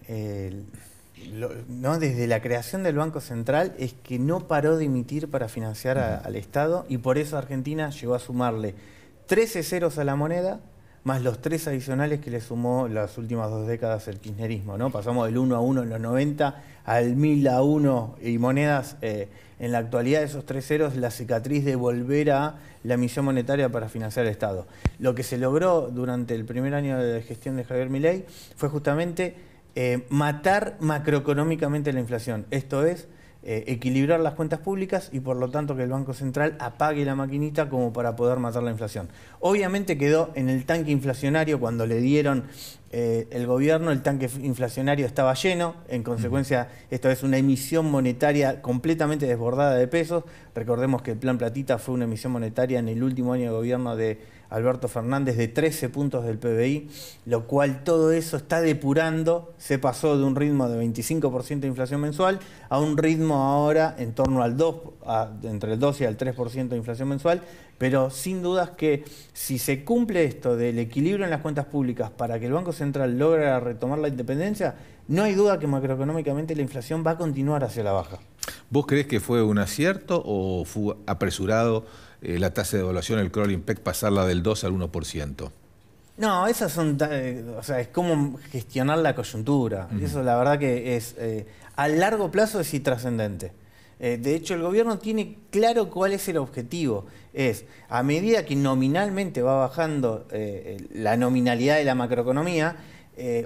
desde la creación del Banco Central, es que no paró de emitir para financiar al Estado, y por eso Argentina llegó a sumarle 13 ceros a la moneda, más los 3 adicionales que le sumó las últimas 2 décadas el kirchnerismo, ¿no? Pasamos del 1 a 1 en los 90 al 1000 a 1 y monedas. En la actualidad, esos 3 ceros, la cicatriz de volver a la emisión monetaria para financiar el Estado. Lo que se logró durante el primer año de gestión de Javier Milei fue justamente matar macroeconómicamente la inflación. Esto es, equilibrar las cuentas públicas y por lo tanto que el Banco Central apague la maquinita como para poder matar la inflación. Obviamente quedó en el tanque inflacionario cuando le dieron el gobierno, el tanque inflacionario estaba lleno, en consecuencia esto es una emisión monetaria completamente desbordada de pesos. Recordemos que el Plan Platita fue una emisión monetaria en el último año de gobierno de Alberto Fernández de 13 puntos del PBI, lo cual todo eso está depurando. Se pasó de un ritmo de 25% de inflación mensual a un ritmo ahora en torno al entre el 2 y el 3% de inflación mensual, pero sin dudas que si se cumple esto del equilibrio en las cuentas públicas para que el Banco Central logre retomar la independencia, no hay duda que macroeconómicamente la inflación va a continuar hacia la baja. ¿Vos creés que fue un acierto o fue apresurado la tasa de devaluación, el crawling peg, pasarla del 2 al 1%? No, esas son, es como gestionar la coyuntura. Eso la verdad que es, a largo plazo es intrascendente. De hecho, el gobierno tiene claro cuál es el objetivo. Es, a medida que nominalmente va bajando la nominalidad de la macroeconomía,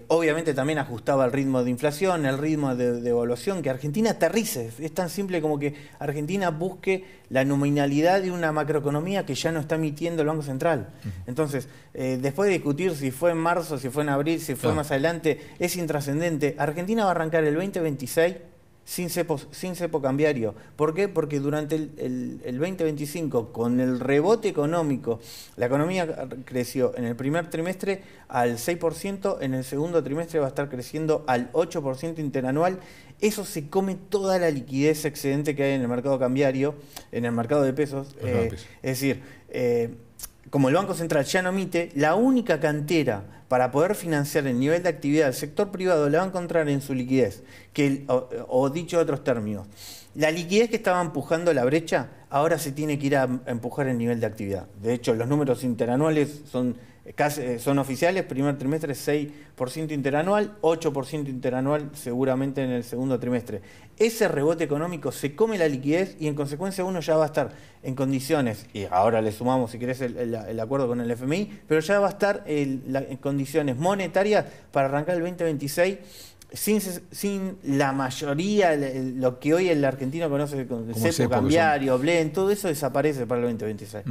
obviamente también ajustaba el ritmo de inflación, el ritmo de devaluación, que Argentina aterrice. Es tan simple como que Argentina busque la nominalidad de una macroeconomía que ya no está emitiendo el Banco Central. Entonces, después de discutir si fue en marzo, si fue en abril, si fue más adelante, es intrascendente. Argentina va a arrancar el 2026 sin cepo cambiario. ¿Por qué? Porque durante el 2025, con el rebote económico, la economía creció en el primer trimestre al 6%, en el segundo trimestre va a estar creciendo al 8% interanual. Eso se come toda la liquidez excedente que hay en el mercado cambiario, en el mercado de pesos. Es decir, como el Banco Central ya no emite, la única cantera para poder financiar el nivel de actividad del sector privado la va a encontrar en su liquidez, o dicho de otros términos, la liquidez que estaba empujando la brecha, ahora se tiene que ir a empujar el nivel de actividad. De hecho, los números interanuales son oficiales, primer trimestre 6% interanual, 8% interanual seguramente en el segundo trimestre. Ese rebote económico se come la liquidez y en consecuencia uno ya va a estar en condiciones, y ahora le sumamos si querés el acuerdo con el FMI, pero ya va a estar en condiciones monetarias para arrancar el 2026 sin la mayoría, lo que hoy el argentino conoce como cepo cambiario, blend, todo eso desaparece para el 2026.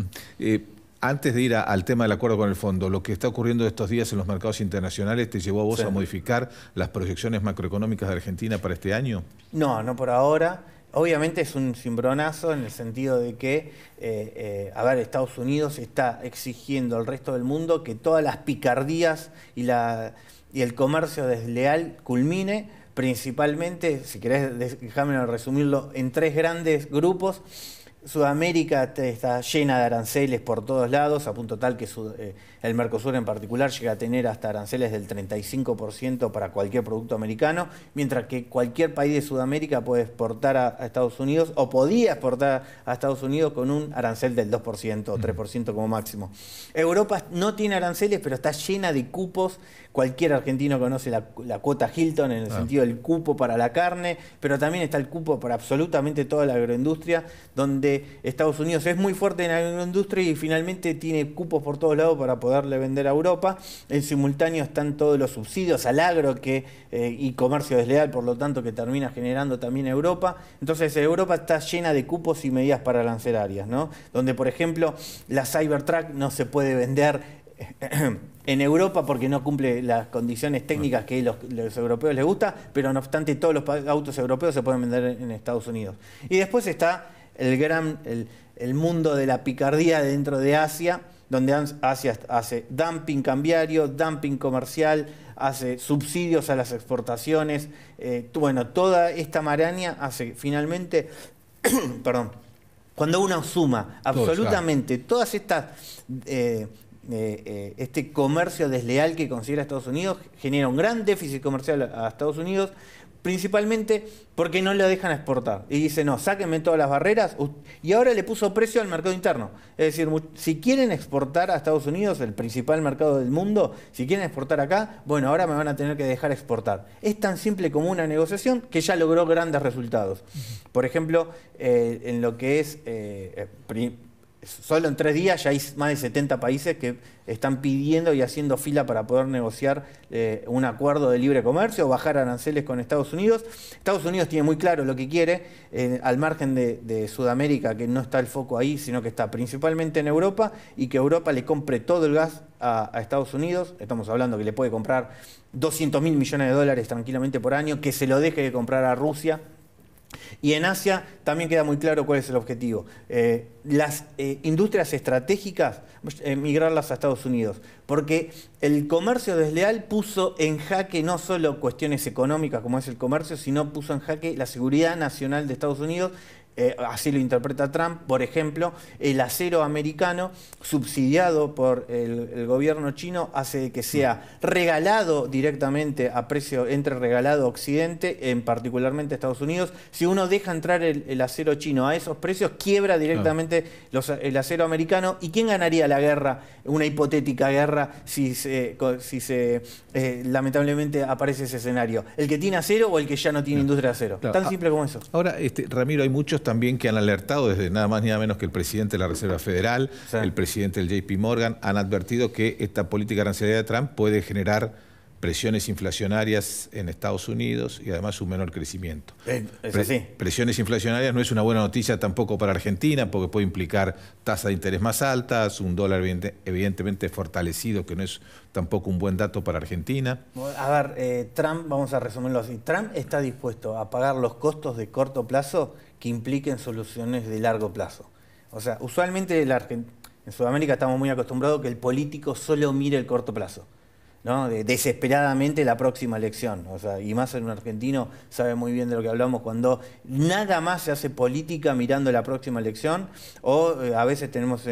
Antes de ir al tema del acuerdo con el fondo, lo que está ocurriendo estos días en los mercados internacionales, ¿te llevó a vos a modificar las proyecciones macroeconómicas de Argentina para este año? No por ahora. Obviamente es un cimbronazo en el sentido de que, Estados Unidos está exigiendo al resto del mundo que todas las picardías y el comercio desleal culmine, principalmente, si querés, déjame resumirlo, en 3 grandes grupos. Sudamérica está llena de aranceles por todos lados, a punto tal que el Mercosur en particular llega a tener hasta aranceles del 35% para cualquier producto americano, mientras que cualquier país de Sudamérica puede exportar a Estados Unidos, o podía exportar a Estados Unidos con un arancel del 2% o 3% como máximo. Europa no tiene aranceles, pero está llena de cupos. Cualquier argentino conoce la cuota Hilton en el sentido del cupo para la carne, pero también está el cupo para absolutamente toda la agroindustria, donde Estados Unidos es muy fuerte en la agroindustria y finalmente tiene cupos por todos lados para poderle vender a Europa. En simultáneo están todos los subsidios al agro y comercio desleal, por lo tanto, que termina generando también Europa. Entonces Europa está llena de cupos y medidas parancelarias, ¿no? Donde, por ejemplo, la Cybertruck no se puede vender en Europa porque no cumple las condiciones técnicas que los europeos les gusta, pero no obstante todos los autos europeos se pueden vender en Estados Unidos. Y después está el mundo de la picardía dentro de Asia, donde Asia hace dumping cambiario, dumping comercial, hace subsidios a las exportaciones. Toda esta maraña hace finalmente, perdón, cuando uno suma absolutamente todas estas... este comercio desleal que considera Estados Unidos genera un gran déficit comercial a Estados Unidos, principalmente porque no lo dejan exportar. Y dice, no, sáquenme todas las barreras, y ahora le puso precio al mercado interno. Es decir, si quieren exportar a Estados Unidos, el principal mercado del mundo, si quieren exportar acá, bueno, ahora me van a tener que dejar exportar. Es tan simple como una negociación que ya logró grandes resultados. Por ejemplo, en lo que es... solo en 3 días ya hay más de 70 países que están pidiendo y haciendo fila para poder negociar un acuerdo de libre comercio o bajar aranceles con Estados Unidos. Estados Unidos tiene muy claro lo que quiere, al margen de Sudamérica, que no está el foco ahí, sino que está principalmente en Europa, y que Europa le compre todo el gas a Estados Unidos. Estamos hablando que le puede comprar 200.000 millones de dólares tranquilamente por año, que se lo deje de comprar a Rusia. Y en Asia también queda muy claro cuál es el objetivo. Las industrias estratégicas, migrarlas a Estados Unidos. Porque el comercio desleal puso en jaque no solo cuestiones económicas como es el comercio, sino puso en jaque la seguridad nacional de Estados Unidos. Así lo interpreta Trump. Por ejemplo, el acero americano, subsidiado por el gobierno chino, hace que sea regalado directamente a precio, entre regalado a Occidente, particularmente Estados Unidos. Si uno deja entrar el acero chino a esos precios, quiebra directamente el acero americano. ¿Y quién ganaría la guerra, una hipotética guerra, si lamentablemente aparece ese escenario? ¿El que tiene acero o el que ya no tiene industria de acero? Tan simple como eso. Ahora, Ramiro, hay muchos también que han alertado, desde nada más ni nada menos que el presidente de la Reserva Federal, el presidente del JP Morgan, han advertido que esta política arancelaria de Trump puede generar presiones inflacionarias en Estados Unidos y además un menor crecimiento. Presiones inflacionarias no es una buena noticia tampoco para Argentina, porque puede implicar tasas de interés más altas, un dólar evidentemente fortalecido, que no es tampoco un buen dato para Argentina. A ver, Trump, vamos a resumirlo así, Trump está dispuesto a pagar los costos de corto plazo que impliquen soluciones de largo plazo. O sea, usualmente en Sudamérica estamos muy acostumbrados que el político solo mire el corto plazo. ¿no? Desesperadamente la próxima elección. O sea, y más en un argentino sabe muy bien de lo que hablamos cuando nada más se hace política mirando la próxima elección o a veces tenemos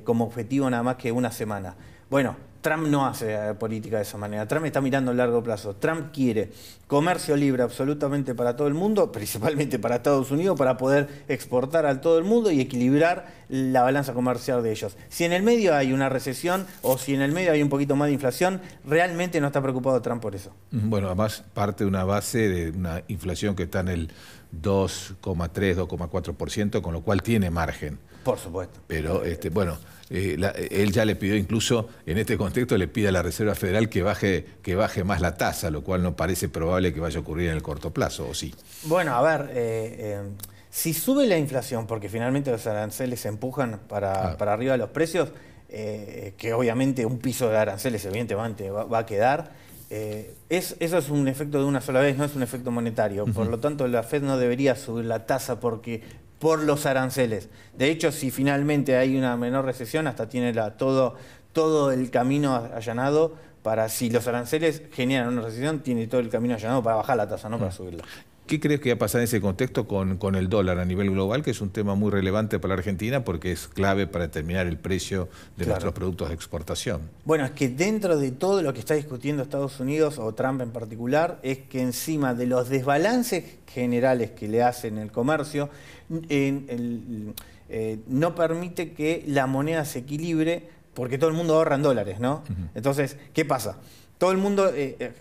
como objetivo nada más que una semana. Bueno, Trump no hace política de esa manera. Trump está mirando a largo plazo. Trump quiere comercio libre absolutamente para todo el mundo, principalmente para Estados Unidos, para poder exportar a todo el mundo y equilibrar la balanza comercial de ellos. Si en el medio hay una recesión o si en el medio hay un poquito más de inflación, realmente no está preocupado Trump por eso. Bueno, además parte de una base de una inflación que está en el 2,3, 2,4%, con lo cual tiene margen. Por supuesto. Pero, bueno, él ya le pidió incluso, en este contexto, le pide a la Reserva Federal que baje más la tasa, lo cual no parece probable que vaya a ocurrir en el corto plazo, ¿o sí? Bueno, a ver, si sube la inflación, porque finalmente los aranceles empujan para arriba los precios, que obviamente un piso de aranceles evidentemente va a quedar, eso es un efecto de una sola vez, no es un efecto monetario. Por lo tanto, la Fed no debería subir la tasa por los aranceles. De hecho, si finalmente hay una menor recesión, hasta tiene todo el camino allanado para, si los aranceles generan una recesión, tiene todo el camino allanado para bajar la tasa, no para subirla. ¿Qué crees que va a pasar en ese contexto con el dólar a nivel global, que es un tema muy relevante para la Argentina porque es clave para determinar el precio de nuestros productos de exportación? Bueno, es que dentro de todo lo que está discutiendo Estados Unidos, o Trump en particular, es que encima de los desbalances generales que le hacen el comercio, no permite que la moneda se equilibre porque todo el mundo ahorra en dólares, ¿no? Entonces, ¿qué pasa? Todo el mundo,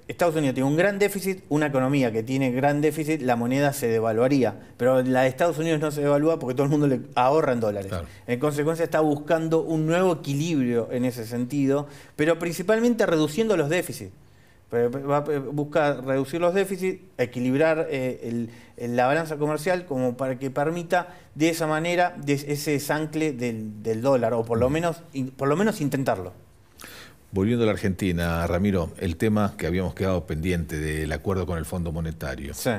Estados Unidos tiene un gran déficit, una economía que tiene gran déficit, la moneda se devaluaría. Pero la de Estados Unidos no se devalúa porque todo el mundo le ahorra en dólares. Claro. En consecuencia está buscando un nuevo equilibrio en ese sentido, pero principalmente reduciendo los déficits. Busca reducir los déficits, equilibrar la balanza comercial como para que permita de esa manera ese desancle del dólar, o por lo menos intentarlo. Volviendo a la Argentina, Ramiro, el tema que habíamos quedado pendiente del acuerdo con el Fondo Monetario. Sí.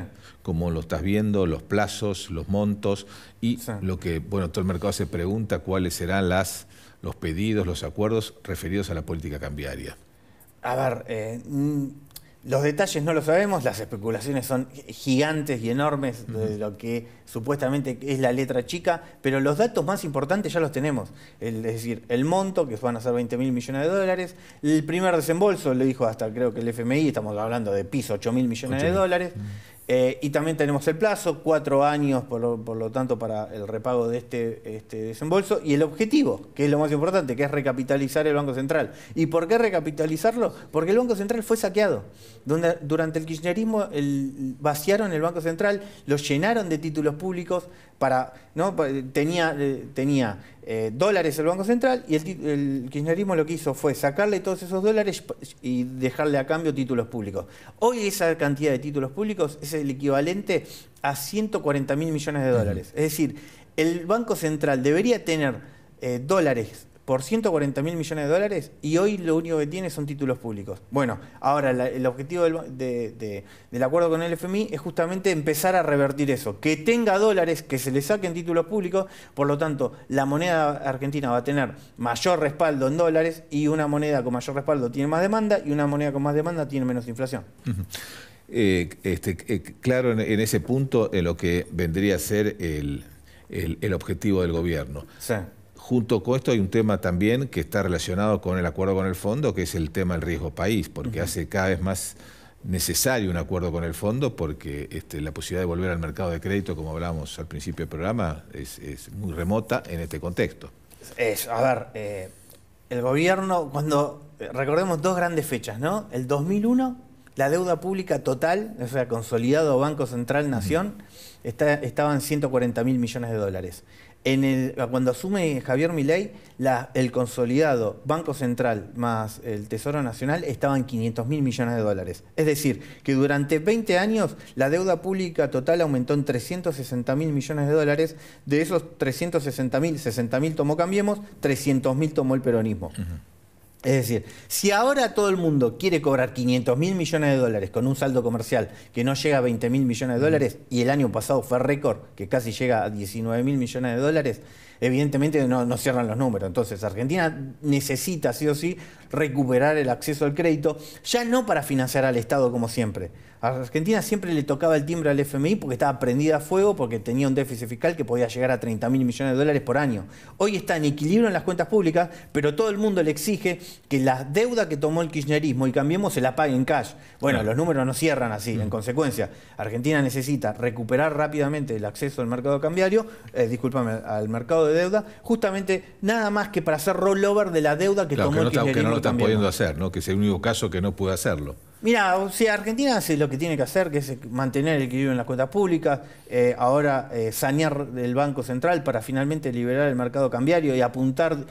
¿Cómo lo estás viendo? Los plazos, los montos y lo que, bueno, todo el mercado se pregunta, cuáles serán los pedidos, los acuerdos referidos a la política cambiaria. A ver, los detalles no lo sabemos, las especulaciones son gigantes y enormes de lo que supuestamente es la letra chica, pero los datos más importantes ya los tenemos. Es decir, el monto, que van a ser 20.000 millones de dólares, el primer desembolso, le dijo hasta creo que el FMI, estamos hablando de piso, 8.000 millones de dólares. Y también tenemos el plazo, 4 años por lo tanto para el repago de este desembolso, y el objetivo, que es lo más importante, que es recapitalizar el Banco Central. ¿Y por qué recapitalizarlo? Porque el Banco Central fue saqueado. Durante el kirchnerismo vaciaron el Banco Central, lo llenaron de títulos públicos, tenía dólares el Banco Central, y el kirchnerismo lo que hizo fue sacarle todos esos dólares y dejarle a cambio títulos públicos. Hoy esa cantidad de títulos públicos es el equivalente a 140.000 millones de dólares. Es decir, el Banco Central debería tener dólares por 140.000 millones de dólares y hoy lo único que tiene son títulos públicos. Bueno, ahora el objetivo del acuerdo con el FMI es justamente empezar a revertir eso, que tenga dólares, que se le saquen títulos públicos, por lo tanto la moneda argentina va a tener mayor respaldo en dólares, y una moneda con mayor respaldo tiene más demanda, y una moneda con más demanda tiene menos inflación. Claro, en ese punto, en lo que vendría a ser el objetivo del gobierno. Sí. Junto con esto hay un tema también que está relacionado con el acuerdo con el fondo, que es el tema del riesgo país, porque hace cada vez más necesario un acuerdo con el fondo, porque la posibilidad de volver al mercado de crédito, como hablábamos al principio del programa, es muy remota en este contexto. El gobierno, recordemos dos grandes fechas, ¿no? El 2001, la deuda pública total, o sea, consolidado Banco Central Nación, estaba en 140.000 millones de dólares. Cuando asume Javier Milei, el consolidado Banco Central más el Tesoro Nacional estaba en 500.000 millones de dólares. Es decir, que durante 20 años la deuda pública total aumentó en 360.000 millones de dólares. De esos 360.000, 60.000 tomó Cambiemos, 300.000 tomó el peronismo. Es decir, si ahora todo el mundo quiere cobrar 500.000 millones de dólares con un saldo comercial que no llega a 20.000 millones de dólares, y el año pasado fue récord, que casi llega a 19.000 millones de dólares, evidentemente no cierran los números. Entonces Argentina necesita sí o sí recuperar el acceso al crédito, ya no para financiar al Estado como siempre. A Argentina siempre le tocaba el timbre al FMI porque estaba prendida a fuego, porque tenía un déficit fiscal que podía llegar a 30.000 millones de dólares por año. Hoy está en equilibrio en las cuentas públicas, pero todo el mundo le exige que la deuda que tomó el kirchnerismo y Cambiemos se la pague en cash. Bueno, los números no cierran así. En consecuencia, Argentina necesita recuperar rápidamente el acceso al mercado cambiario, al mercado de deuda, justamente nada más que para hacer rollover de la deuda que tomó el kirchnerismo. Que no lo están pudiendo hacer, ¿no? Que es el único caso que no puede hacerlo. Mira, o sea, Argentina hace lo que tiene que hacer, que es mantener el equilibrio en las cuentas públicas, ahora sanear el Banco Central para finalmente liberar el mercado cambiario y apuntar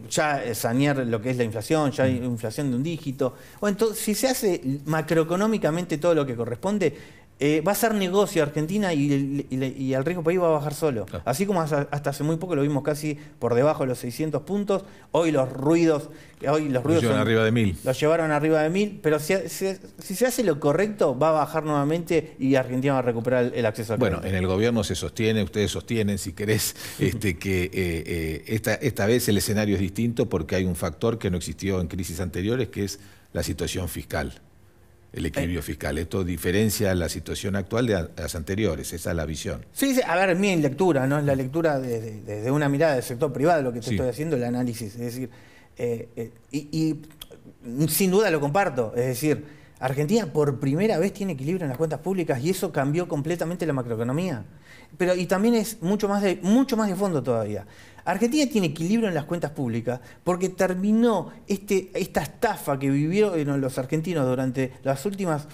ya sanear lo que es la inflación, ya hay inflación de un dígito. Bueno, entonces, si se hace macroeconómicamente todo lo que corresponde, va a ser negocio Argentina y el riesgo país va a bajar solo. Claro. Así como hasta hace muy poco lo vimos casi por debajo de los 600 puntos, hoy los ruidos son arriba de 1000. Los llevaron arriba de 1000, pero si se hace lo correcto, va a bajar nuevamente y Argentina va a recuperar el acceso al crédito. Bueno, en el gobierno se sostiene, ustedes sostienen, si querés, que esta vez el escenario es distinto porque hay un factor que no existió en crisis anteriores, que es la situación fiscal. El equilibrio fiscal. Esto diferencia la situación actual de las anteriores, esa es la visión. Sí, a ver, mi lectura, ¿no? Es la lectura desde una mirada del sector privado, lo que te estoy haciendo, el análisis. Es decir, y sin duda lo comparto. Es decir, Argentina por primera vez tiene equilibrio en las cuentas públicas y eso cambió completamente la macroeconomía. Y también es mucho más de fondo todavía. Argentina tiene equilibrio en las cuentas públicas porque terminó esta estafa que vivieron los argentinos durante los últimos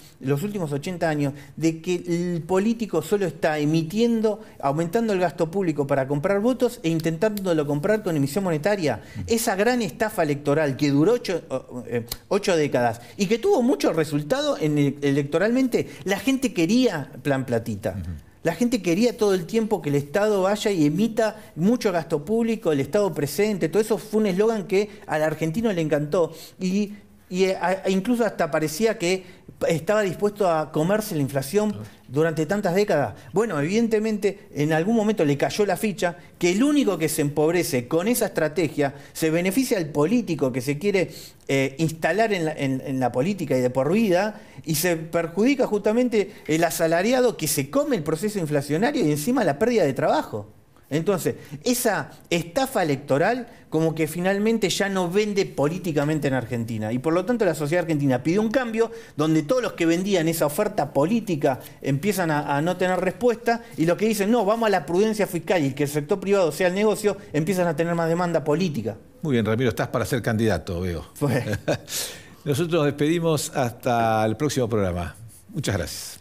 80 años, de que el político solo está aumentando el gasto público para comprar votos e intentándolo comprar con emisión monetaria. Esa gran estafa electoral que duró 8 décadas y que tuvo mucho resultado electoralmente, la gente quería plan platita. La gente quería todo el tiempo que el Estado vaya y emita mucho gasto público, el Estado presente, todo eso fue un eslogan que al argentino le encantó y incluso hasta parecía que estaba dispuesto a comerse la inflación durante tantas décadas. Bueno, evidentemente en algún momento le cayó la ficha que el único que se empobrece con esa estrategia se beneficia al político que se quiere instalar en la política y de por vida, y se perjudica justamente el asalariado que se come el proceso inflacionario y encima la pérdida de trabajo. Entonces, esa estafa electoral como que finalmente ya no vende políticamente en Argentina. Y por lo tanto la sociedad argentina pidió un cambio donde todos los que vendían esa oferta política empiezan a no tener respuesta, y los que dicen, no, vamos a la prudencia fiscal y que el sector privado sea el negocio, empiezan a tener más demanda política. Muy bien, Ramiro, estás para ser candidato, veo. Nosotros nos despedimos hasta el próximo programa. Muchas gracias.